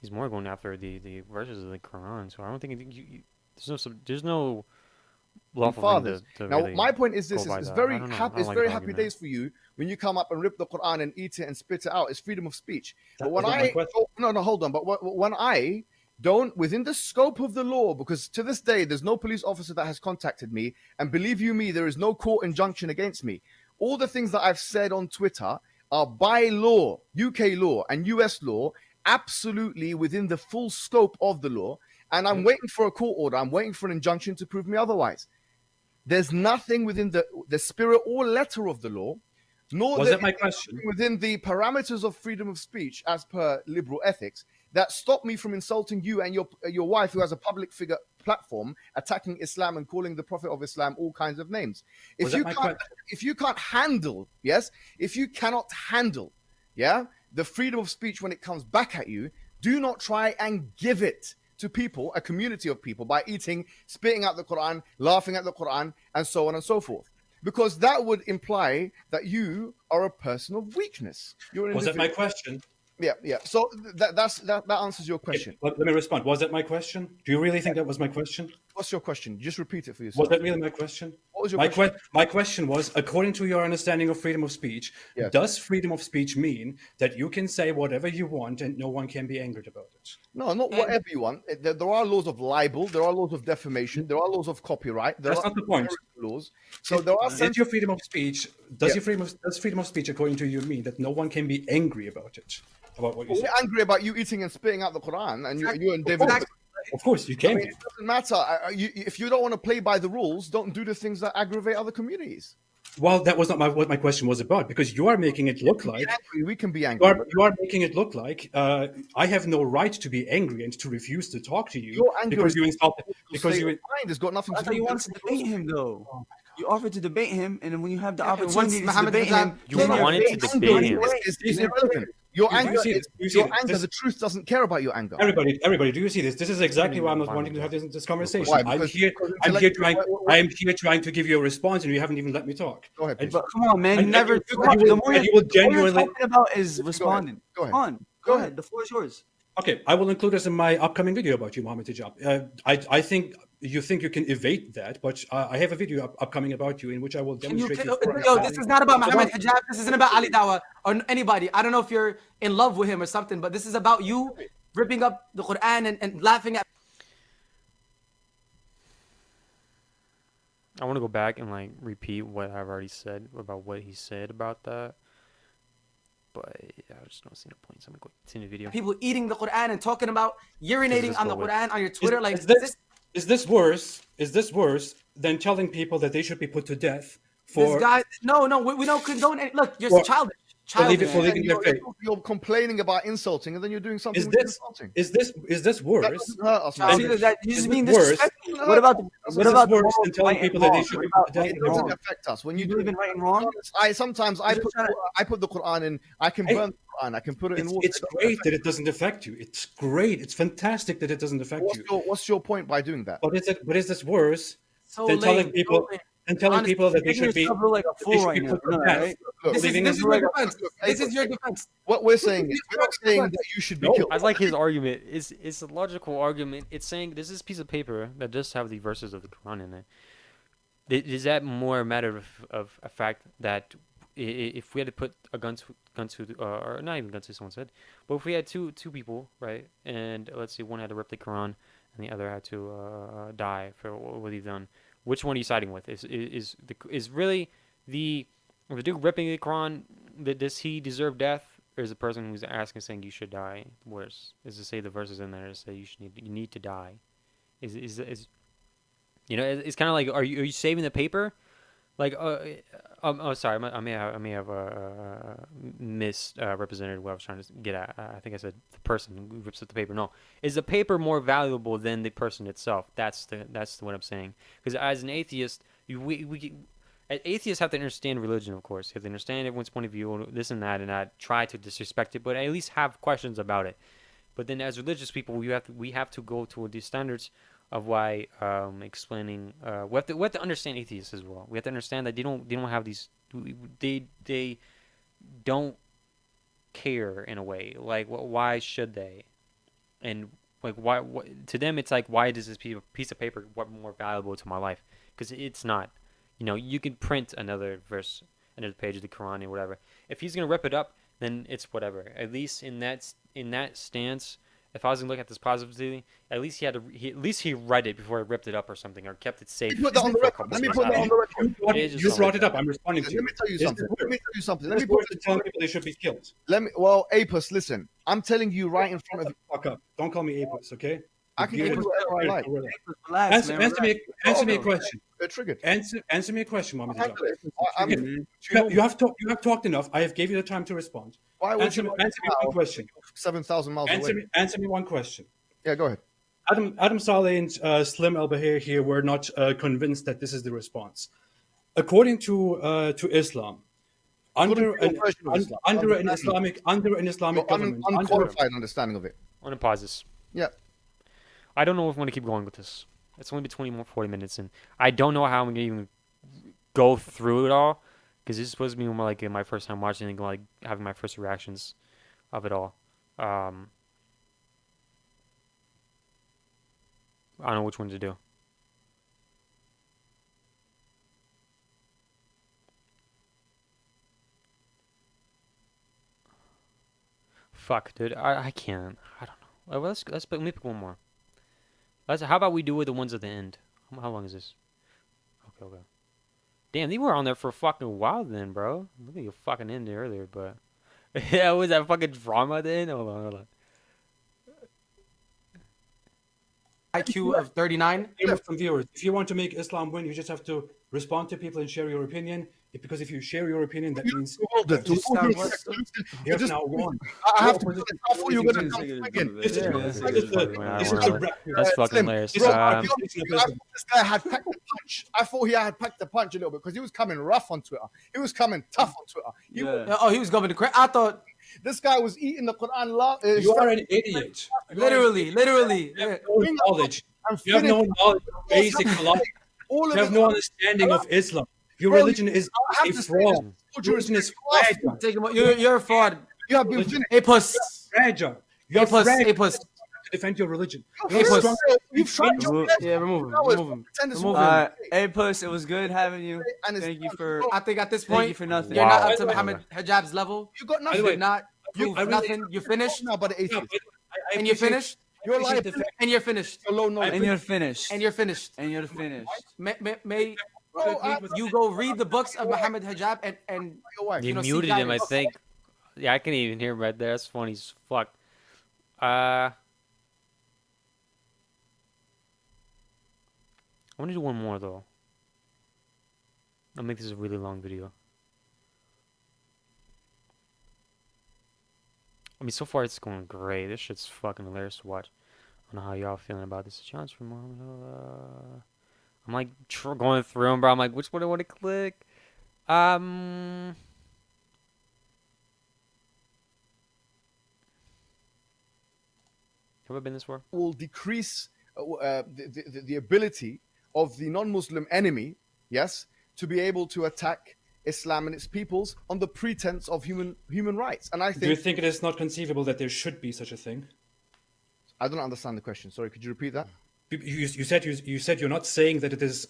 He's more going after the verses of the Quran. So I don't think there's no lawful fathers. to Now, really my point is this: go by it's that. very I don't know. I happy. don't It's like very the happy argument. days for you when you come up and rip the Quran and eat it and spit it out. It's freedom of speech. That But when was not my I question. no, hold on. But when I don't, within the scope of the law, because to this day there's no police officer that has contacted me, and believe you me, there is no court injunction against me. All the things that I've said on Twitter are by law, UK law and US law, absolutely within the full scope of the law. And I'm waiting for a court order. I'm waiting for an injunction to prove me otherwise. There's nothing within the spirit or letter of the law, nor Was that my question? within the parameters of freedom of speech as per liberal ethics that stop me from insulting you and your wife, who has a public figure platform, attacking Islam and calling the Prophet of Islam all kinds of names. If you can't handle, if you cannot handle, the freedom of speech when it comes back at you, do not try and give it to people, a community of people, by eating, spitting out the Quran, laughing at the Quran, and so on and so forth. Because that would imply that you are a person of weakness. Was that my question? Yeah. So that answers your question. Okay, let me respond. Was that my question? Do you really think that was my question? What's your question? Just repeat it for yourself. Was that really my question? What was your question? My question was, according to your understanding of freedom of speech, does freedom of speech mean that you can say whatever you want and no one can be angered about it? No, not whatever you want. There are laws of libel. There are laws of defamation. There are laws of copyright. That's not the point. Laws. So there are. Is your freedom of speech? Does freedom of speech, according to you, mean that no one can be angry about it? About what you say? We're angry about you eating and spitting out the Quran, and you and David. Of course, you can. It doesn't matter. If you don't want to play by the rules, don't do the things that aggravate other communities. Well, that was not what my question was about, because you are making it look like we can be angry. You are making it look like I have no right to be angry and to refuse to talk to you because you insulted. Because you has got nothing to do. You wanted to debate him, though. You offered to debate him, and then when you have the opportunity to debate him, you wanted to debate him. It's irrelevant. Your anger, the truth doesn't care about your anger. Everybody, do you see this? This is exactly why I'm not wanting to have this conversation. Why? I'm here trying to give you a response, and you haven't even let me talk. Go ahead. But come on, man. You will genuinely talking about is responding. Go ahead. Go ahead. The floor is yours. Okay, I will include this in my upcoming video about you, Mohammed Hijab. I think you can evade that, but I have a video upcoming about you in which I will demonstrate. This is not about Mohammed Hijab. This isn't about Ali Dawah or anybody. I don't know if you're in love with him or something, but this is about you ripping up the Quran and laughing at. I want to go back and repeat what I've already said about what he said about that. But I just don't see the point. So I'm going to continue the video. People eating the Quran and talking about urinating on the Quran on your Twitter. Is this worse than telling people that they should be put to death for? This guy, no, we don't condone it. Look, you're childish. You're complaining about insulting, and then you're doing something insulting. Is this worse? That you just mean worse. What about worse than telling people that they should be put to death? It doesn't affect us. When you do even right and wrong, I put the Quran in. I can burn the Quran. I can put it in water. It's great that it doesn't affect you. It's great. It's fantastic that it doesn't affect you. What's your point by doing that? But is this worse than telling people? And telling people that they should be like a fool right now. Right? This is your defense. What we're saying is, we're not saying that you should be killed. I like his argument. It's a logical argument. It's saying this is a piece of paper that does have the verses of the Quran in it. Is that more a matter of a fact that if we had to put a gun to or not even gun to someone's head, but if we had two people, right, and let's say one had to rip the Quran and the other had to die for what he's done. Which one are you siding with? Is really the dude ripping the Quran? Does he deserve death, or is the person who's asking saying you should die worse? Is to say the verses in there to say you need to die? Is it's kind of like are you saving the paper? Like sorry, I may have misrepresented what I was trying to get at. I think I said the person who rips up the paper. No, is the paper more valuable than the person itself? That's what I'm saying. Because as an atheist, atheists have to understand religion, of course. You have to understand everyone's point of view, this and that, and not try to disrespect it, but at least have questions about it. But then, as religious people, we have to go to these standards of why explaining we have to understand atheists as well. We have to understand that they don't have these they don't care in a way. Like why should they? And like why to them it's like why does this piece of paper what more valuable to my life? because it's not. You know, you can print another verse, another page of the Quran or whatever. If he's gonna rip it up, then it's whatever. At least in that stance, if I was gonna look at this positively, at least he read it before he ripped it up or something, or kept it safe. Let me put that on the record. You brought it up. I'm responding to you. Let me tell you something. Let me put it telling people they should be killed. Well, Apis, listen. I'm telling you right in front of you. Fuck up. Don't call me Apis, okay? I can do whatever I like. Answer me a question. They're triggered. Answer me a question, Mohammed Hijab. You have talked enough. I have gave you the time to respond. Why would answer me one question. 7,000 miles away. Answer me one question. Yeah, go ahead. Adam Saleh and Slim Al Bahir here were not convinced that this is the response. According to Islam, under an Islamic government, unqualified understanding of it. I want to pause this. Yeah. I don't know if I'm going to keep going with this. It's only been 40 minutes, and I don't know how I'm going to even go through it all, because this is supposed to be more like my first time watching and like having my first reactions of it all. I don't know which one to do. Fuck, dude. I can't. I don't know. Let me pick one more. How about we do it the ones at the end? How long is this? Okay. Damn, they were on there for a fucking while then, bro. Look at your fucking end earlier, but yeah, was that fucking drama at the end? Hold on. IQ of 39. From viewers, if you want to make Islam win, you just have to respond to people and share your opinion. Because if you share your opinion, that means you have now won. I have to. I thought you were going to come again. That's fucking hilarious. This guy had packed the punch. I thought he had packed the punch a little bit because he was coming rough on Twitter. He was coming tough on Twitter. He was going to crack. I thought this guy was eating the Quran. You are an idiot. Literally. You have no knowledge. You have no knowledge of basic philosophy. You have no understanding of Islam. Your religion is a fraud. Your religion is fragile. You're a fraud. You have been finished. Apis. Fragile. You're fragile to defend your religion. You've tried to remove him. Apis, it was good having you. Thank you for. I think at this point, thank you for nothing. You're not up to Mohammed Hijab's level. You got nothing. You're not proved nothing. You finished. And you're finished. You're lying. And you're finished. And you're finished. And you're finished. And you're finished. May you go read the books of Mohammed Hijab and you muted him, I think. Yeah, I can even hear him right there. That's funny as fuck. I want to do one more though. I'll make this a really long video. I mean, so far it's going great. This shit's fucking hilarious to watch. I don't know how y'all feeling about this. Challenge for Mohammed. I'm like going through them, bro. I'm like, which one do I want to click? Have I been this far? Will decrease the ability of the non-Muslim enemy, yes, to be able to attack Islam and its peoples on the pretense of human rights. And I think. Do you think it is not conceivable that there should be such a thing? I don't understand the question. Sorry, could you repeat that? You said you're not saying that it is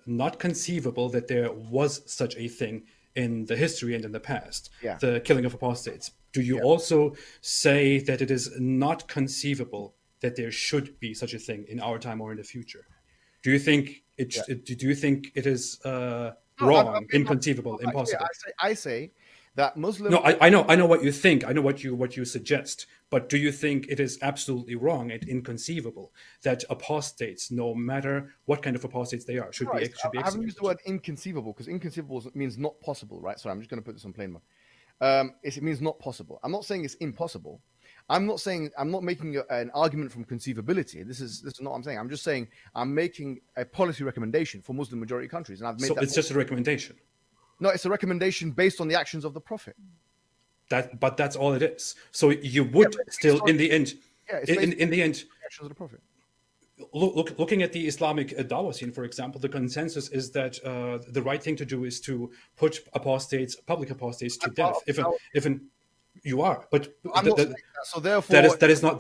not conceivable that there was such a thing in the history and in the past, the killing of apostates. Do you also say that it is not conceivable that there should be such a thing in our time or in the future? Do you think it is wrong, inconceivable, impossible? I say that Muslims. No, I know what you think. I know what you suggest. But do you think it is absolutely wrong and inconceivable that apostates, no matter what kind of apostates they are, should be executed? I haven't used the word inconceivable because inconceivable means not possible, right? Sorry, I'm just going to put this on plain mode. It means not possible. I'm not saying it's impossible. I'm not making an argument from conceivability. This is not what I'm saying. I'm just saying I'm making a policy recommendation for Muslim majority countries, and I've made that. So it's just a recommendation. No, it's a recommendation based on the actions of the Prophet. But that's all it is. So you would still, in the end, in the end, actions of the Prophet. Looking at the Islamic dawah scene, for example, the consensus is that the right thing to do is to put public apostates to death. You are, but I'm not saying that. So therefore, that is not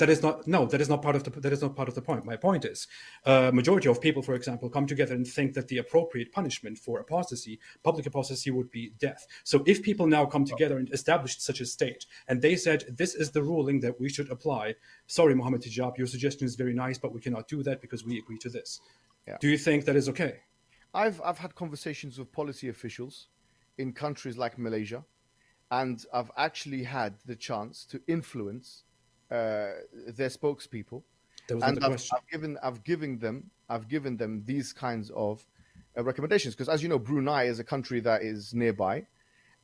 part of the point. My point is, majority of people, for example, come together and think that the appropriate punishment for apostasy, public apostasy, would be death. So if people now come together and established such a state, and they said this is the ruling that we should apply. Sorry, Mohammed Hijab, your suggestion is very nice, but we cannot do that because we agree to this. Yeah. Do you think that is okay? I've had conversations with policy officials in countries like Malaysia, and I've actually had the chance to influence their spokespeople. That was not the question. I've given them these kinds of recommendations because, as you know, Brunei is a country that is nearby,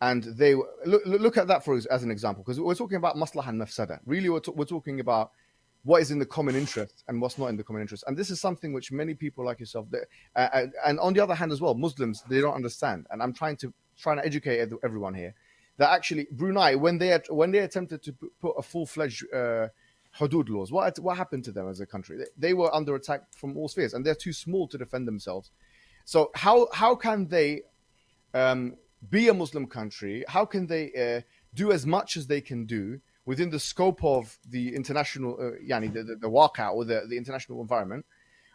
and they look at that as an example, because we're talking about maslaha and mafsada. Really, we're talking about what is in the common interest and what's not in the common interest. And this is something which many people like yourself, and on the other hand as well, Muslims, they don't understand. And I'm trying to educate everyone here that actually Brunei, when they attempted to put a full-fledged hudud laws, what happened to them as a country? They were under attack from all spheres, and they're too small to defend themselves. So how can they be a Muslim country? How can they do as much as they can do within the scope of the international, the waqā, or the international environment,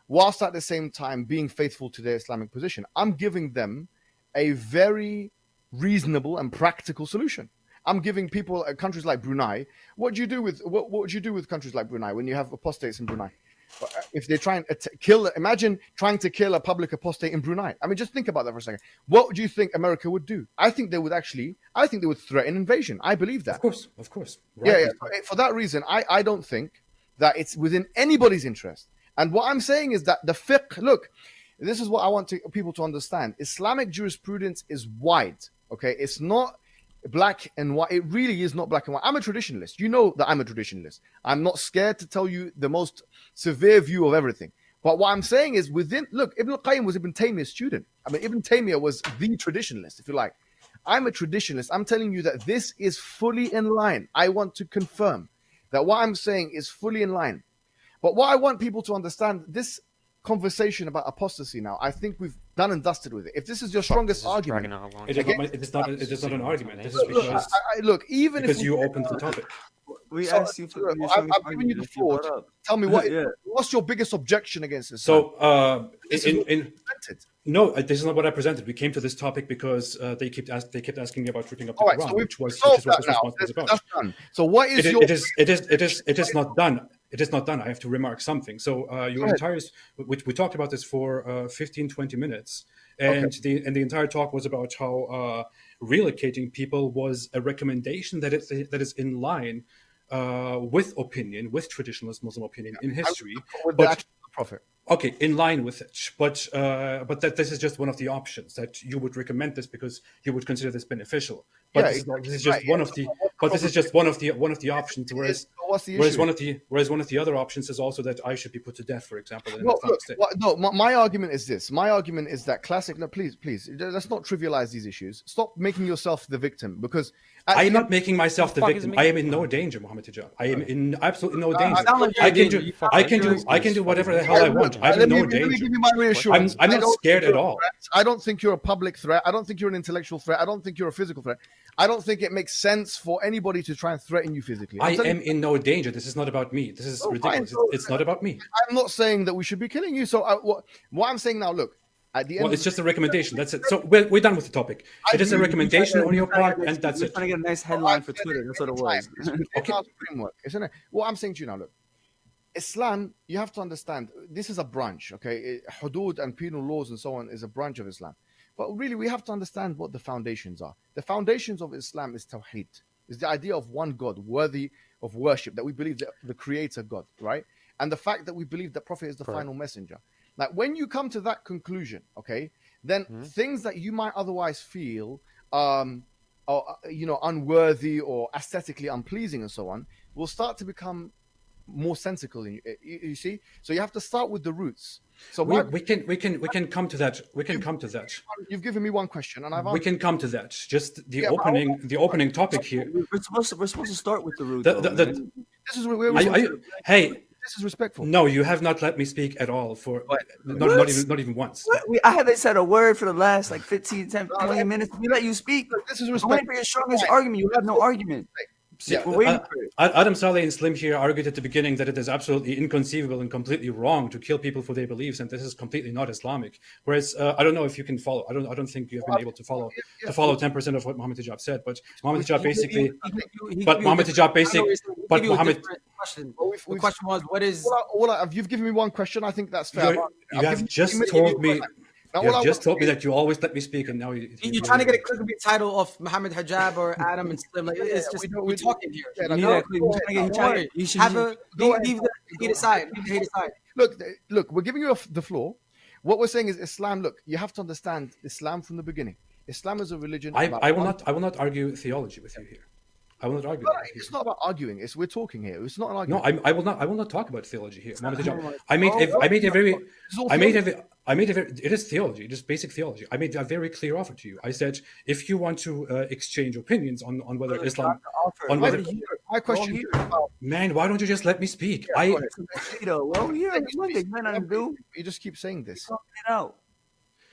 whilst at the same time being faithful to their Islamic position? I'm giving them a very reasonable and practical solution. I'm giving people countries like Brunei. What would you do with countries like Brunei when you have apostates in Brunei? If they're trying to imagine trying to kill a public apostate in Brunei. I mean, just think about that for a second. What do you think America would do? I think they would threaten invasion. I believe that. Of course. Right. Yeah. For that reason, I don't think that it's within anybody's interest. And what I'm saying is that the fiqh, look, this is what I want people to understand. Islamic jurisprudence is wide. Okay, it's not black and white. It really is not black and white. I'm a traditionalist. You know that I'm a traditionalist. I'm not scared to tell you the most severe view of everything. But what I'm saying is Ibn al-Qayyim was Ibn Taymiyyah's student. I mean, Ibn Taymiyyah was the traditionalist, if you like. I'm a traditionalist. I'm telling you that this is fully in line. I want to confirm that what I'm saying is fully in line. But what I want people to understand, this conversation about apostasy now, I think we've done and dusted with it. If this is your strongest argument, it is not an argument. This is because because you opened the topic. We asked you for. I've given you the floor. Tell me what's your biggest objection against this? So, no, this is not what I presented. We came to this topic because they kept asking me about ripping up the Quran, which was what this response was about. That's done. So what is it is not done. It is not done. I have to remark something. So we talked about this for 15, 20 minutes. And the entire talk was about how relocating people was a recommendation that is in line with opinion, with traditionalist Muslim opinion in history. But Prophet. Okay, in line with it, but that this is just one of the options that you would recommend this because you would consider this beneficial. But this is just one of the. But this is just one of the options. Whereas one of the other options is also that I should be put to death, for example. My argument is this. My argument is that classic. No, please, let's not trivialize these issues. Stop making yourself the victim, because I am not making myself the victim. I am in no danger, Mohammed Hijab. I am in absolutely no danger. I can do whatever the hell I want. I'm in no danger. Let me give you my reassurance. I'm not scared at all. I don't think you're a public threat. I don't think you're an intellectual threat. I don't think you're a physical threat. I don't think it makes sense for anybody to try and threaten you physically. I am in no danger. This is not about me. This is ridiculous. It's not about me. I'm not saying that we should be killing you. So what I'm saying now, look, at the end, it's just a recommendation. That's it. So we're done with the topic. It is a recommendation on your part, and that's it. Trying to get a nice headline for Twitter. That's what it was. Okay. Framework, isn't it? What I'm saying to you now, look, Islam, you have to understand, this is a branch, okay? Hudud and penal laws and so on is a branch of Islam. But really, we have to understand what the foundations are. The foundations of Islam is Tawheed, is the idea of one God, worthy of worship, that we believe that the Creator God, right? And the fact that we believe that Prophet is the final messenger. Now, when you come to that conclusion, okay, then things that you might otherwise feel, unworthy or aesthetically unpleasing and so on, will start to become more sensical. You see, so you have to start with the roots. So we can come to that. We can come to that. You've given me one question, and we can come to that. Just the opening topic here. We're supposed to start with the root. This is where this is respectful. No, you have not let me speak at all for not even once. I haven't said a word for the last 15, 10, 20 minutes. We let you speak. This is respectful. For your strongest argument. You have no argument. Adam Saleh and Slim here argued at the beginning that it is absolutely inconceivable and completely wrong to kill people for their beliefs, and this is completely not Islamic. Whereas I don't know if you can follow. I don't think you have been able to follow 10% of what Mohammed Hijab said. But Mohammed Hijab basically. The question was, what is? You've given me one question. I think that's fair. You have just told me. You have just told me that you always let me speak, and now you're trying to get a clickbait title of Mohammed Hijab or Adam and Slim. Like, it's just we're talking here. You should have leave the hate aside. Leave the hate aside. Look, we're giving you the floor. What we're saying is Islam. Look, you have to understand Islam from the beginning. Islam is a religion. I will not argue theology with you here. I will not argue. It's not about arguing. We're talking here. It's not an argument. No, I will not talk about theology here. It is theology. It is basic theology. I made a very clear offer to you. I said, if you want to exchange opinions on whether Islam, my question, man, why don't you just let me speak? You just keep saying this.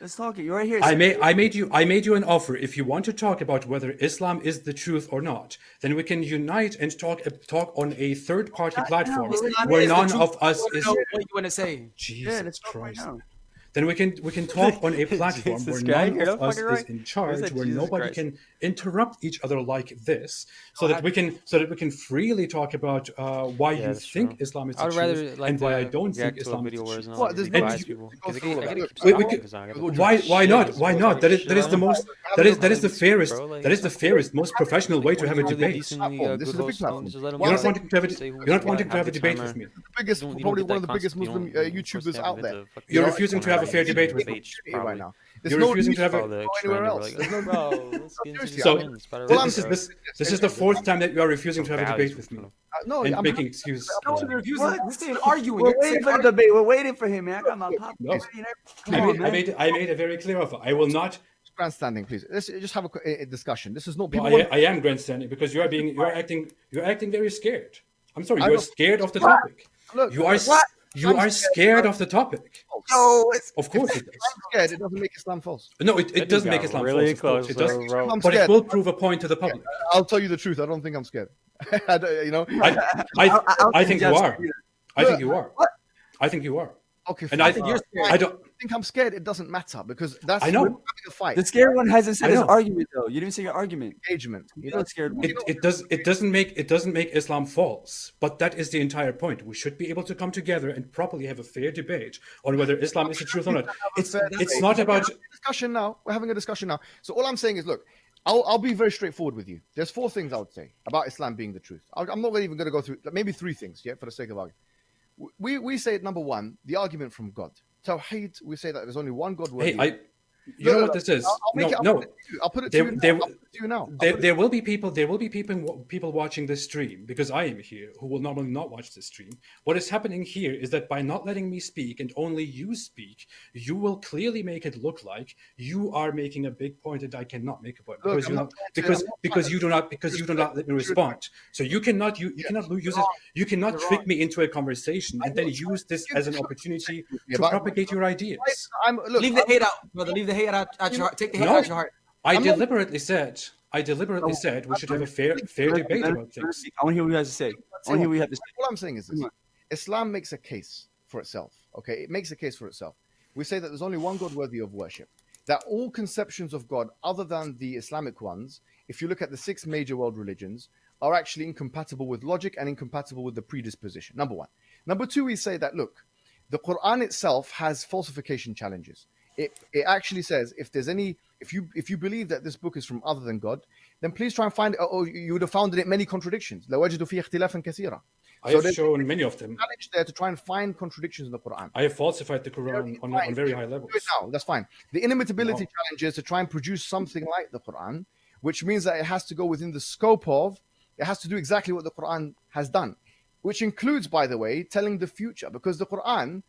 Let's talk. You're right here. I made you an offer. If you want to talk about whether Islam is the truth or not, then we can unite and talk on a third-party platform where none of us is. What you want to say? Jesus Christ. Then we can talk on a platform where none of us is in charge, where nobody can interrupt each other like this, so that we can freely talk about why you think Islam is the truth and why I don't think Islam is the truth. Why not? Why not? That is the fairest, most professional way to have a debate. You're not wanting to have a debate with me. Probably one of the biggest Muslim YouTubers out there. You're refusing to have a fair debate with me right now. You're refusing to have anywhere else. This is the fourth time that you are refusing to have a debate with me. I'm making excuses. We're refusing. Arguing. We're waiting for the debate. We're waiting for him, man. I got my pop. I made a very clear offer. I will not. Grandstanding, please. Let's just have a discussion. This is not people. I am grandstanding because you're acting very scared. I'm sorry. You're scared of the topic. Look, you are scared of the topic. No, of course it does. I'm scared. It doesn't make Islam false. No, it does make Islam really false. Close, it does, but it will prove a point to the public. I'll tell you the truth. I don't think I'm scared. I think you are. I think you are. I think you are. Okay, and I think you're scared. I don't think I'm scared. It doesn't matter because that's I know. We're having a fight. The scared one hasn't said his argument though. You didn't say your argument. Engagement. You're not scared. It doesn't make Islam false, but that is the entire point. We should be able to come together and properly have a fair debate on whether Islam is the truth or not. It's not about discussion now. We're having a discussion now. So all I'm saying is, look, I'll be very straightforward with you. There's 4 things I would say about Islam being the truth. I'm not even going to go through maybe 3 things, for the sake of argument. We say number 1, the argument from God. Tawheed, we say that there's only one God. You know what this is? I'll put it to you now. There will be people watching this stream because I am here who will normally not watch this stream. What is happening here is that by not letting me speak and only you speak, you will clearly make it look like you are making a big point and I cannot make a point because you do not let me respond. So you cannot use it. You cannot trick me into a conversation and then use this as an opportunity to propagate your ideas. Leave the hate out, brother. Leave the hate out your heart. Take the hate out your heart. I deliberately said we should have a fair debate about things. I want to hear what you guys say. All I'm saying is this. Islam makes a case for itself. Okay, it makes a case for itself. We say that there's only one God worthy of worship. That all conceptions of God, other than the Islamic ones, if you look at the 6 major world religions, are actually incompatible with logic and incompatible with the predisposition. Number 1. Number 2, we say that, look, the Quran itself has falsification challenges. It actually says if you believe that this book is from other than God, then please try and find it. Or you would have found in it many contradictions. I have shown many of them. Challenge there to try and find contradictions in the Quran. I have falsified the Quran on very high levels. Now, that's fine. The inimitability challenge is to try and produce something like the Quran, which means that it has to go within the scope of, it has to do exactly what the Quran has done, which includes, by the way, telling the future, because the Quran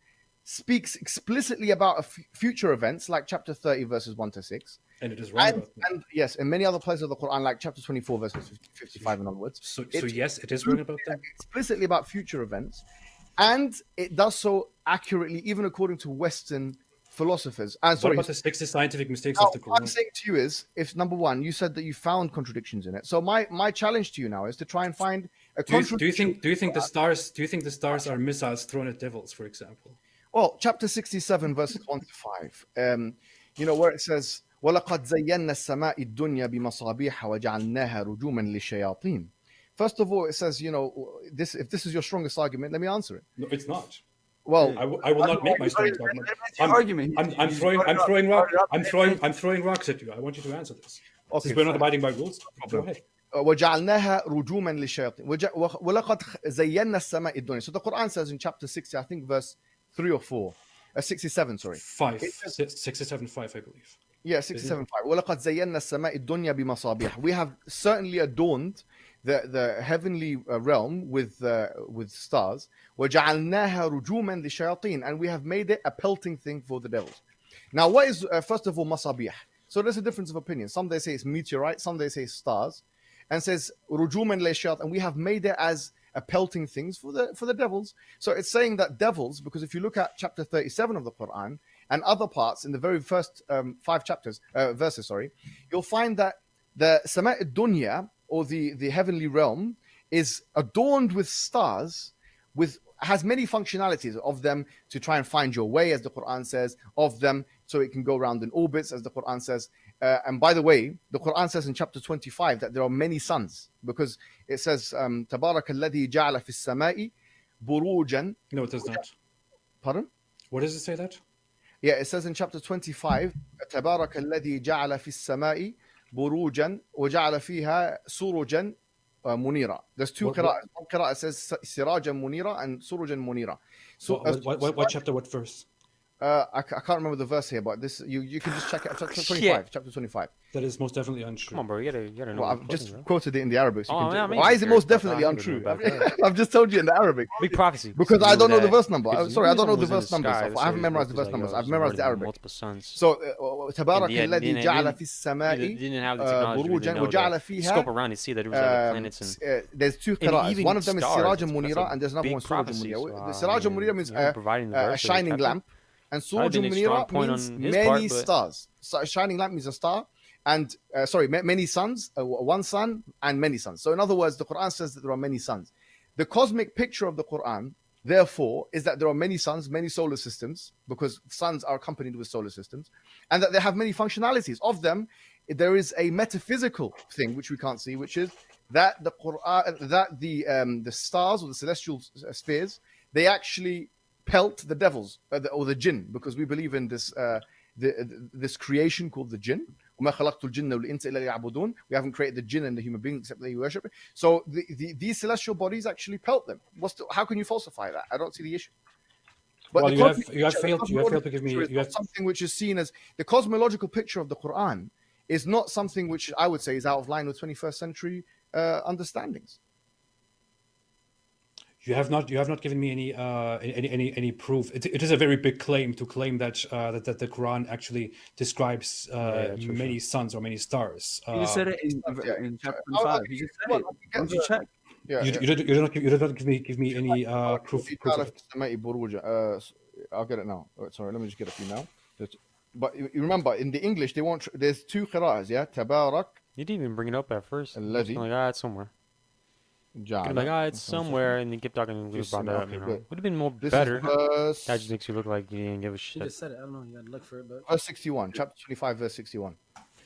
speaks explicitly about future events like chapter 30 verses 1 to 6. And it is wrong about that. And yes, in many other places of the Quran, like chapter 24 verses 55 and onwards. So yes, it is wrong about that. Explicitly about future events. And it does so accurately, even according to Western philosophers. What about the 60 scientific mistakes now, of the Quran? What I'm saying to you is, if number one, you said that you found contradictions in it. So my challenge to you now is to try and find a contradiction. Do you think the stars are missiles thrown at devils, for example? Well, chapter 67, verses 1 to 5. Where it says, وَلَقَدْ زَيَّنَّا السَّمَاءِ الدُّنْيَا بِمَصَابِيحَ وَجَعَلْنَاهَا رُجُومًا لِلشَّيَاطِينَ. First of all, it says, if this is your strongest argument, let me answer it. No, it's not. Well, I will not make my strongest argument. I'm throwing rocks at you. I want you to answer this. Okay, since we're not abiding by rules, go ahead. وَجَعَلْنَاهَا رُجُومًا لِلشَّيَاطِينَ وَلَقَدْ زَيَّنَّا السَّمَاءِ الدُّنْيا. So the Quran says in chapter 60, I think verse 3 or 4, 67, sorry. 67, 5, I believe. Yeah, 67, 5. وَلَقَدْ زَيَّنَّا السَّمَاءِ الدُّنْيا بِمَصَابِيحَ. We have certainly adorned the heavenly realm with stars. وَجَعَلْنَاهَا رُجُومًا لِلشَّيَاطِينَ. And we have made it a pelting thing for the devils. Now, what is, first of all, masabih? So there's a difference of opinion. Some they say it's meteorite, some they say stars. And says, رُجُومًا لِلشَّيَاطِينَ. And we have made it as a pelting things for the devils. So it's saying that devils, because if you look at chapter 37 of the Quran, and other parts in the very first 5 verses, you'll find that the Sama' ad-Dunya, or the heavenly realm, is adorned with stars, has many functionalities of them to try and find your way, as the Quran says, of them so it can go around in orbits, as the Quran says. And by the way, the Quran says in chapter 25 that there are many suns, because it says, تَبَارَكَ الَّذِي جَعَلَ فِي السَّمَاءِ بُرُوجًا. No, it does not. Pardon? What does it say that? Yeah, it says in chapter 25, تبارك الذي جعل في السماء بروجا وجعل فيها سروجا منيرا. There's two qira'ahs. One qira'ah says سراجا منيرا and سروجا منيرا. So, what chapter, what verse? I can't remember the verse here, but this you can just check it. Chapter 25. Chapter 25. That is most definitely untrue. Come on, bro. You gotta know. Well, I've just quoted it in the Arabic. So why is it most definitely untrue? I've just told you in the Arabic. Big prophecy. Because I don't know the verse number. Sorry, I don't know the verse numbers. I haven't memorized the verse numbers. I've memorized the Arabic. Multiple suns. So تبارك الذي جعل في السماء بروجا وجعل فيها. Scope around and see that it was like planets and. There's two qira'ahs. One of them is Siraj Munira, and there's another one Suraj Munira. Siraj Munira means a shining lamp. And Suraj Munira means many stars. So a shining lamp means a star, and many suns, one sun and many suns. So in other words, the Quran says that there are many suns. The cosmic picture of the Quran, therefore, is that there are many suns, many solar systems, because suns are accompanied with solar systems, and that they have many functionalities. Of them, there is a metaphysical thing which we can't see, which is that the Quran, that the stars or the celestial spheres, they actually pelt the devils or the jinn, because we believe in this this creation called the jinn. We haven't created the jinn and the human being except that you worship it. So these celestial bodies actually pelt them. How can you falsify that? I don't see the issue. But well, you have failed to give me something which is seen as the cosmological picture of the Quran is not something which I would say is out of line with 21st century understandings. You have not given me any proof. It is a very big claim to claim that that the Quran actually describes many suns or many stars. You just said it in chapter 5. You just said it. Why don't you check? Yeah, you did not give me any proof. I'll get it now. Sorry, let me just get it for you now. But you remember, in the English, they want. There's two qira'ahs, yeah. Tabarak. You didn't even bring it up at first. Like, it's somewhere. It's somewhere, and you keep talking about that. Would have been more better. That just makes you look like you didn't give a shit. You just said it. I don't know. You gotta look for it. But verse 61, chapter 25, verse 61.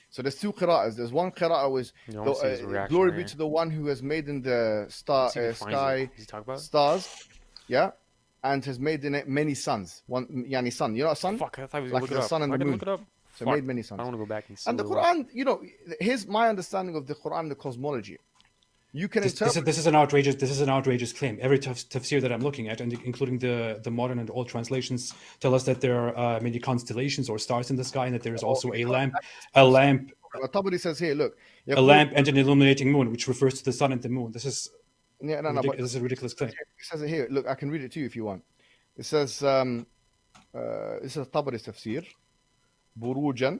So there's two qira'ahs. There's one qira'ah was glory be to the one who has made in the sky stars, yeah, and has made in it many suns. One yani sun. You know a sun? Fuck, I thought he was like looking the up. sun and the moon. Look it up. So made many suns. I want to go back and see. And the Quran, here's my understanding of the Quran, the cosmology. You can interpret. This is an outrageous claim. Every tafsir that I'm looking at, and including the modern and old translations, tell us that there are many constellations or stars in the sky, and that there is also a lamp. Tabari says here, look, a lamp and an illuminating moon, which refers to the sun and the moon. This is this is a ridiculous claim. It says it here. Look, I can read it to you if you want. It says, this is Tabari's tafsir. بروجا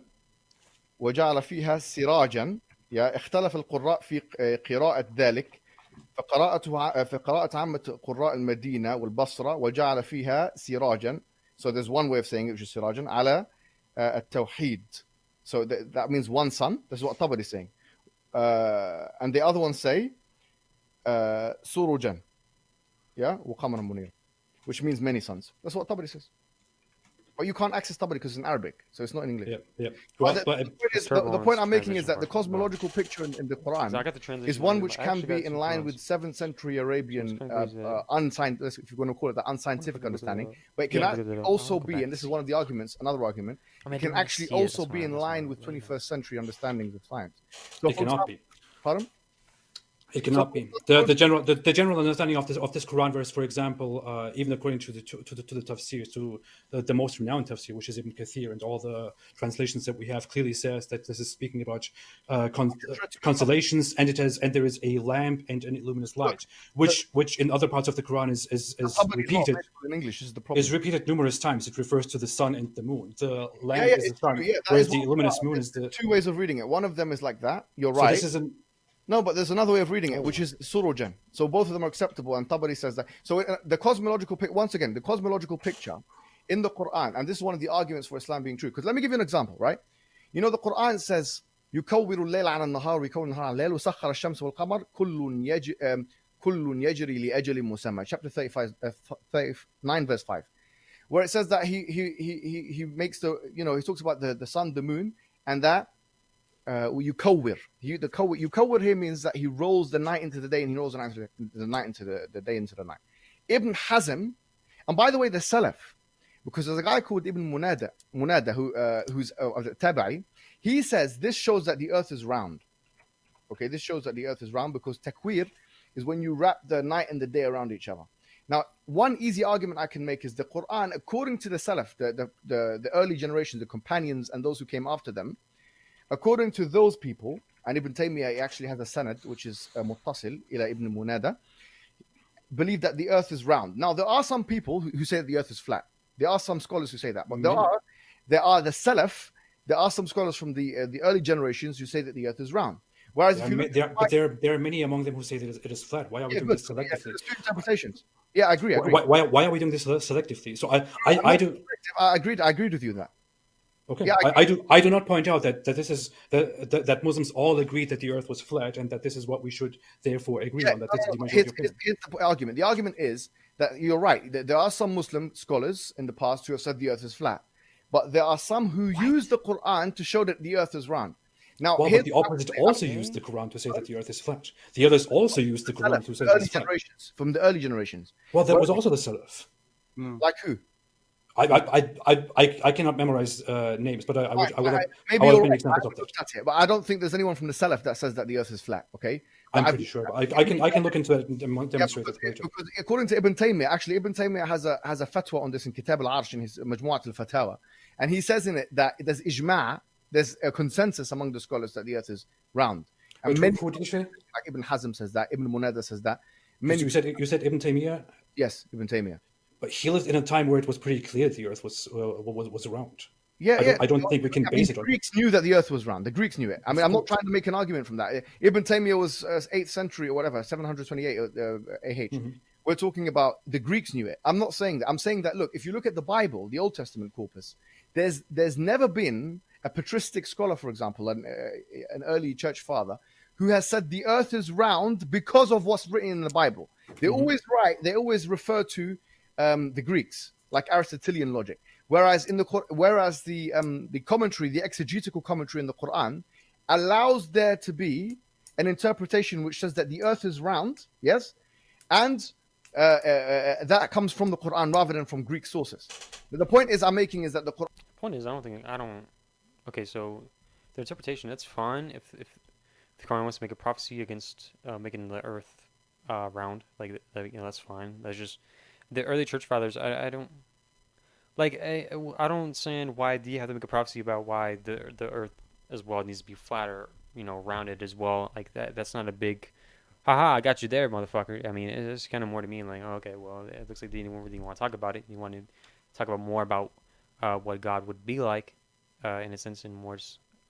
وجعل فيها سراجا اختلف القراء في قراءة ذلك في قراءة عامة قراء المدينة والبصرة وجعل فيها سراجا. So there's one way of saying it, which is Sirajan, ala at-tawheed. So that means one sun. That's what Tabari is saying. And the other ones say Surujan. Yeah? وَقَمَرًا مُنِيرًا, which means many suns. That's what Tabari says. But you can't access Tabari because it's in Arabic, so it's not in English. The point I'm making is that the cosmological picture in the Quran is one which can be in line with 7th century Arabian unscientific, if you're going to call it the unscientific understanding, but it can also be, and this is one of the arguments, another argument, it can actually also be in line with 21st century understandings of science. So it cannot be. Pardon? It cannot be. The general understanding of this Quran verse, for example, even according to the tafsirs, to the most renowned tafsir, which is Ibn Kathir, and all the translations that we have, clearly says that this is speaking about constellations, and there is a lamp and an luminous light, which in other parts of the Quran is repeated in English. This is the problem. Is repeated numerous times. It refers to the sun and the moon. The lamp is the sun, whereas the luminous moon is the. Two ways of reading it. One of them is like that. You're right. So this is No, but there's another way of reading it, which is Surujan. So both of them are acceptable, and Tabari says that. So the cosmological once again, the cosmological picture in the Quran, and this is one of the arguments for Islam being true. Because let me give you an example, right? You know, the Quran says, يُكَوِّرُ اللَّيْلَ عَلَى النَّهَارِ وَيُكَوِّرُ النَّهَارَ عَلَى اللَّيْلِ وَسَخَّرَ الشَّمْسَ وَالْقَمَرَ كُلٌّ يَجْرِي لِأَجَلٍ مُسَمًّى. Chapter 39, verse 5, where it says that he makes he talks about the sun, the moon, and that. Yukawwir. Yukawwir here means that he rolls the night into the day, and he rolls the night into the day into the night. Ibn Hazm, and by the way, the Salaf, because there's a guy called Ibn Munada who's of the Tabi'i, he says this shows that the earth is round. Okay, this shows that the earth is round because takwir is when you wrap the night and the day around each other. Now, one easy argument I can make is the Quran, according to the Salaf, the early generations, the companions, and those who came after them. According to those people, and Ibn Taymiyyah actually has a sanad, which is muttasil ila Ibn Munada, believe that the earth is round. Now, there are some people who say that the earth is flat. There are some scholars who say that. But there are the Salaf, there are some scholars from the early generations who say that the earth is round. Whereas there are many among them who say that it is flat. Why are we doing this selectively? There's two interpretations. Yeah, I agree. Why are we doing this selectively? So I agreed with you on that. Okay, yeah, I do not point out that this is that Muslims all agreed that the earth was flat, and that this is what we should therefore agree on. Here's the argument. The argument is that you're right. There are some Muslim scholars in the past who have said the earth is flat, but there are some who use the Quran to show that the earth is round. Now, but the opposite also used the Quran to say that the earth is flat. The others also used the Quran to say that it's flat. From the early generations. Well, there was also the Salaf. Like who? I cannot memorize names, but I would have many examples of that. But I don't think there's anyone from the Salaf that says that the earth is flat. Okay, I'm pretty sure. But I can look into that and demonstrate that later. Because according to Ibn Taymiyyah, actually Ibn Taymiyyah has a fatwa on this in Kitab al-Arsh in his Majmu'at al-Fatawa, and he says in it that there's ijma', there's a consensus among the scholars that the earth is round. And who did you say? Like Ibn Hazm says that, Ibn Munada says that. You said Ibn Taymiyyah? Yes, Ibn Taymiyyah. But he lived in a time where it was pretty clear the earth was round. I don't think we can base it on. The Greeks knew that the earth was round. The Greeks knew it. I mean, I'm not trying to make an argument from that. Ibn Taymiyyah was 8th century or whatever, 728 AH. Mm-hmm. We're talking about the Greeks knew it. I'm not saying that. I'm saying that, look, if you look at the Bible, the Old Testament corpus, there's never been a patristic scholar, for example, an early church father, who has said the earth is round because of what's written in the Bible. They always refer to the Greeks, like Aristotelian logic. Whereas the commentary, the exegetical commentary in the Quran, allows there to be an interpretation which says that the earth is round, yes, and that comes from the Quran rather than from Greek sources. But the point I'm making is that the Quran. The point is, Okay, so the interpretation, that's fine if the Quran wants to make a prophecy against making the earth round, that's fine. That's just the early church fathers. I don't understand why do you have to make a prophecy about why the earth as well needs to be flat or rounded as well. Like that's not a big, haha, I got you there, motherfucker. I mean, it's kind of more to me like, oh, okay, well, it looks like they didn't really want to talk about it. You want to talk about more about what God would be like, in a sense, in more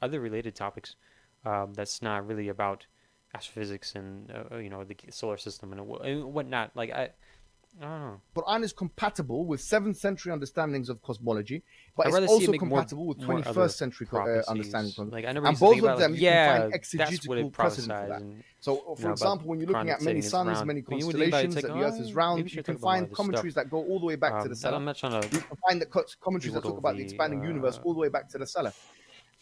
other related topics. That's not really about astrophysics and the solar system and whatnot. Like Quran is compatible with 7th century understandings of cosmology, but it's also compatible with 21st century understandings. Like, I never and used to think both of about, them, like, you can yeah, find exegetical precedent for that. So, for example, when you're looking at many suns, many constellations, that the Earth is round, you can find commentaries that go all the way back to the Salaf. I'm not trying to. You can find the commentaries that talk about the expanding universe all the way back to the Salaf.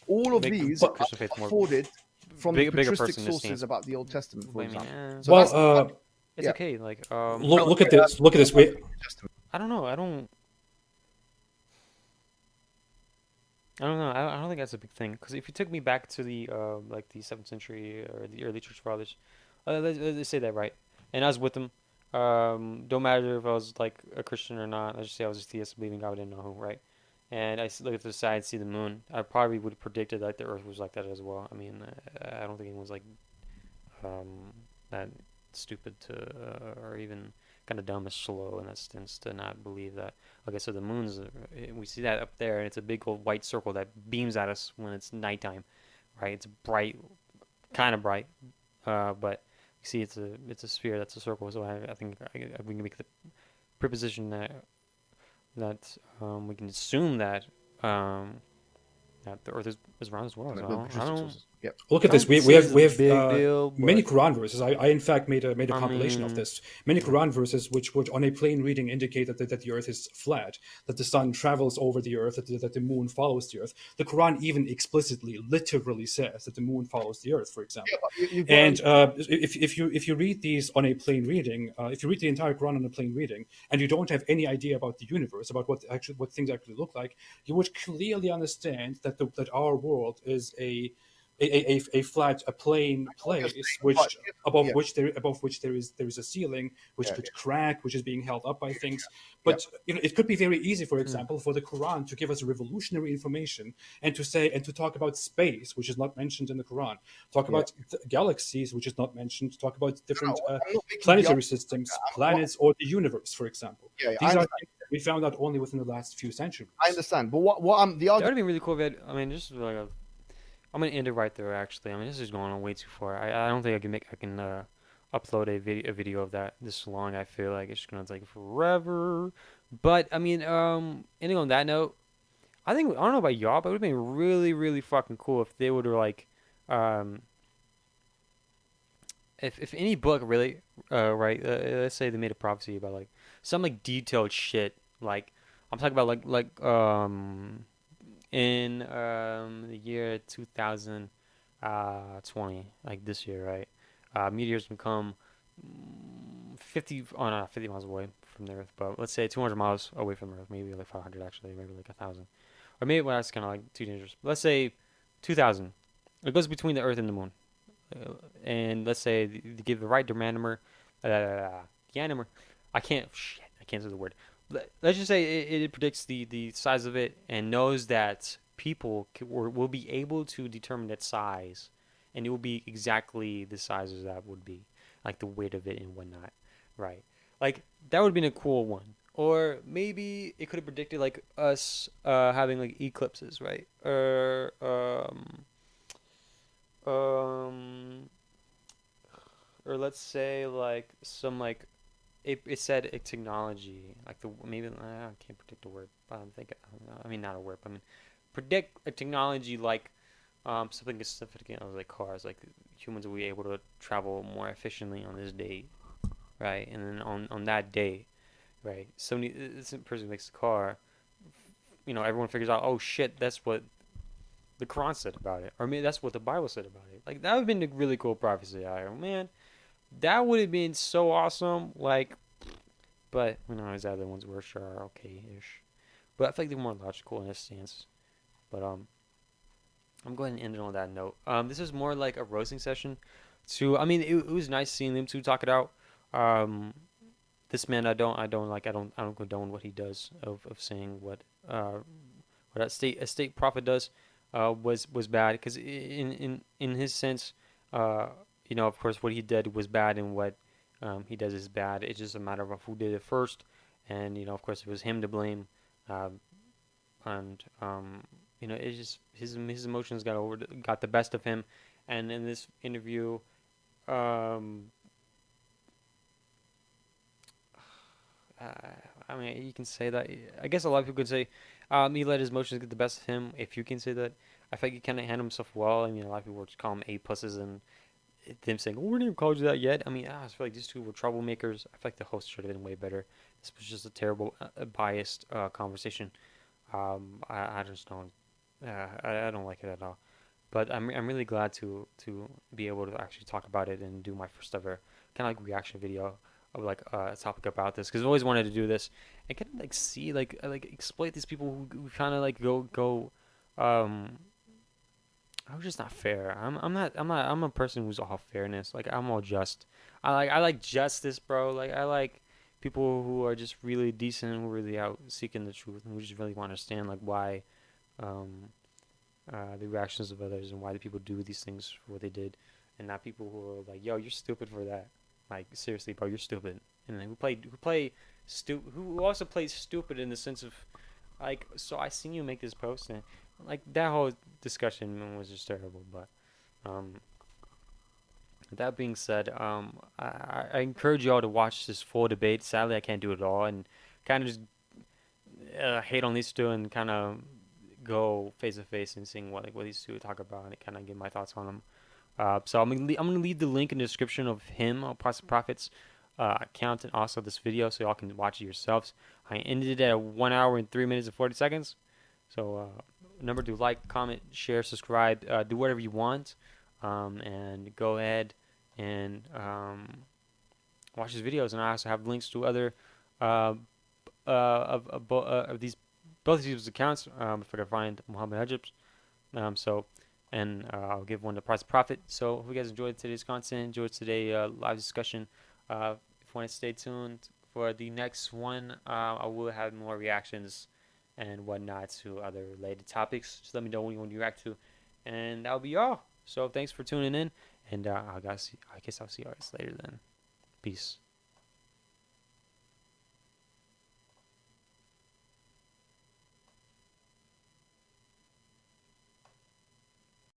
All of these are afforded from the patristic sources about the Old Testament, for example. So it's okay. Like, look at this. Look at this. I don't know. I don't know. I don't think that's a big thing. Because if you took me back to the like the 7th century or the early church fathers, let's say that right, and I was with them. Don't matter if I was like a Christian or not. Let's just say I was a theist, believing God, didn't know who, right? And I look at the side, see the moon. I probably would have predicted that the Earth was like that as well. I mean, I don't think anyone's like that stupid to, or even kind of dumb or slow in that sense to not believe that. Okay, so the moon's, we see that up there, and it's a big old white circle that beams at us when it's nighttime, right? It's bright, kind of bright, but you see it's a sphere, that's a circle. So I think we can make the preposition that we can assume that that the Earth is round as well. So Yep. Look at this. We have many Quran verses. I in fact made a compilation of this. Many Quran verses which would, on a plain reading, indicate that the Earth is flat, that the sun travels over the Earth, that the moon follows the Earth. The Quran even explicitly, literally says that the moon follows the Earth, for example. And if you read these on a plain reading, if you read the entire Quran on a plain reading, and you don't have any idea about the universe, about what things actually look like, you would clearly understand that our world is a flat, a plain place, which above which there is a ceiling, which could crack, which is being held up by things. But it could be very easy, for example, for the Quran to give us revolutionary information and to talk about space, which is not mentioned in the Quran, talk about galaxies, which is not mentioned, talk about different planetary systems, planets, or the universe, for example. These are things that we found out only within the last few centuries. I understand, but what I'm the argument. That would be really cool if just like I'm gonna end it right there. Actually, this is going on way too far. I don't think I can upload a video of that this long. I feel like it's gonna take forever. But ending on that note, I don't know about y'all, but it would have been really, really fucking cool if they would have like, if any book really, right? Let's say they made a prophecy about like some like detailed shit. Like I'm talking about in the year 2020, like this year, right? Meteors can come 50 miles away from the Earth, but let's say 200 miles away from the Earth, maybe like 500 actually, maybe like 1,000, or maybe that's kind of like too dangerous. Let's say 2,000. It goes between the Earth and the Moon, and let's say they give the right diameter. I can't say the word. Let's just say it predicts the size of it and knows that people will be able to determine that size, and it will be exactly the sizes that would be, like the weight of it and whatnot, right? Like that would have been a cool one. Or maybe it could have predicted like us having like eclipses, right? Or let's say like some like. It said a technology, like maybe I can't predict a word, but I'm thinking, not a word, but predict a technology like something as significant as like cars, like humans will be able to travel more efficiently on this date, right? And then on that day, right? This person makes the car, everyone figures out, oh shit, that's what the Quran said about it, or maybe that's what the Bible said about it. Like that would have been a really cool prophecy. Man. That would have been so awesome, but his other ones were sure okay-ish. But I feel like they're more logical in a stance. But I'm going to end it on that note. This is more like a roasting session. It was nice seeing them two talk it out. This man, I don't condone what he does of saying what a state prophet does was bad, because in his sense. Of course, what he did was bad, and what he does is bad. It's just a matter of who did it first, and of course, it was him to blame. It's just his emotions got the best of him, and in this interview, I I mean, you can say that. I guess a lot of people could say he let his emotions get the best of him. If you can say that, I feel like he kind of handled himself well. I mean, a lot of people would call him A pluses, and them saying, "Oh, we didn't even call you that yet." I mean, I feel like these two were troublemakers. I feel like the host should have been way better. This was just a terrible, biased conversation. I just don't. I don't like it at all. But I'm really glad to be able to actually talk about it and do my first ever kind of like reaction video of like a topic about this, because I always wanted to do this and kind of like see like exploit these people who kind of like go I'm just not fair. I'm a person who's all fairness. Like I'm all just. I like justice, bro. Like I like people who are just really decent, who are really out seeking the truth, and who just really want to understand like why um the reactions of others and why the people do these things for what they did, and not people who are like, yo, you're stupid for that. Like seriously, bro, you're stupid. And then who also plays stupid in the sense of like, so I seen you make this post, and like that whole discussion was just terrible. But um, that being said, I encourage you all to watch this full debate. Sadly, I can't do it all, and kind of just hate on these two and kind of go face to face and seeing what these two talk about and kind of give my thoughts on them. So I'm gonna leave the link in the description of him, Apostate Prophet's account, and also this video, so y'all can watch it yourselves. I ended it at 1 hour and 3 minutes and 40 seconds. So remember to like, comment, share, subscribe, do whatever you want, and go ahead and watch his videos. And I also have links to other of these both of these accounts if I can find Mohammed Hijab. And I'll give one to Prophet Prophet. So if you guys enjoyed today's content, enjoyed today's live discussion, if you want to stay tuned for the next one, I will have more reactions and whatnot to other related topics. Just let me know what you want to react to, and that'll be all. So thanks for tuning in, and I guess I'll see you guys later then. Peace.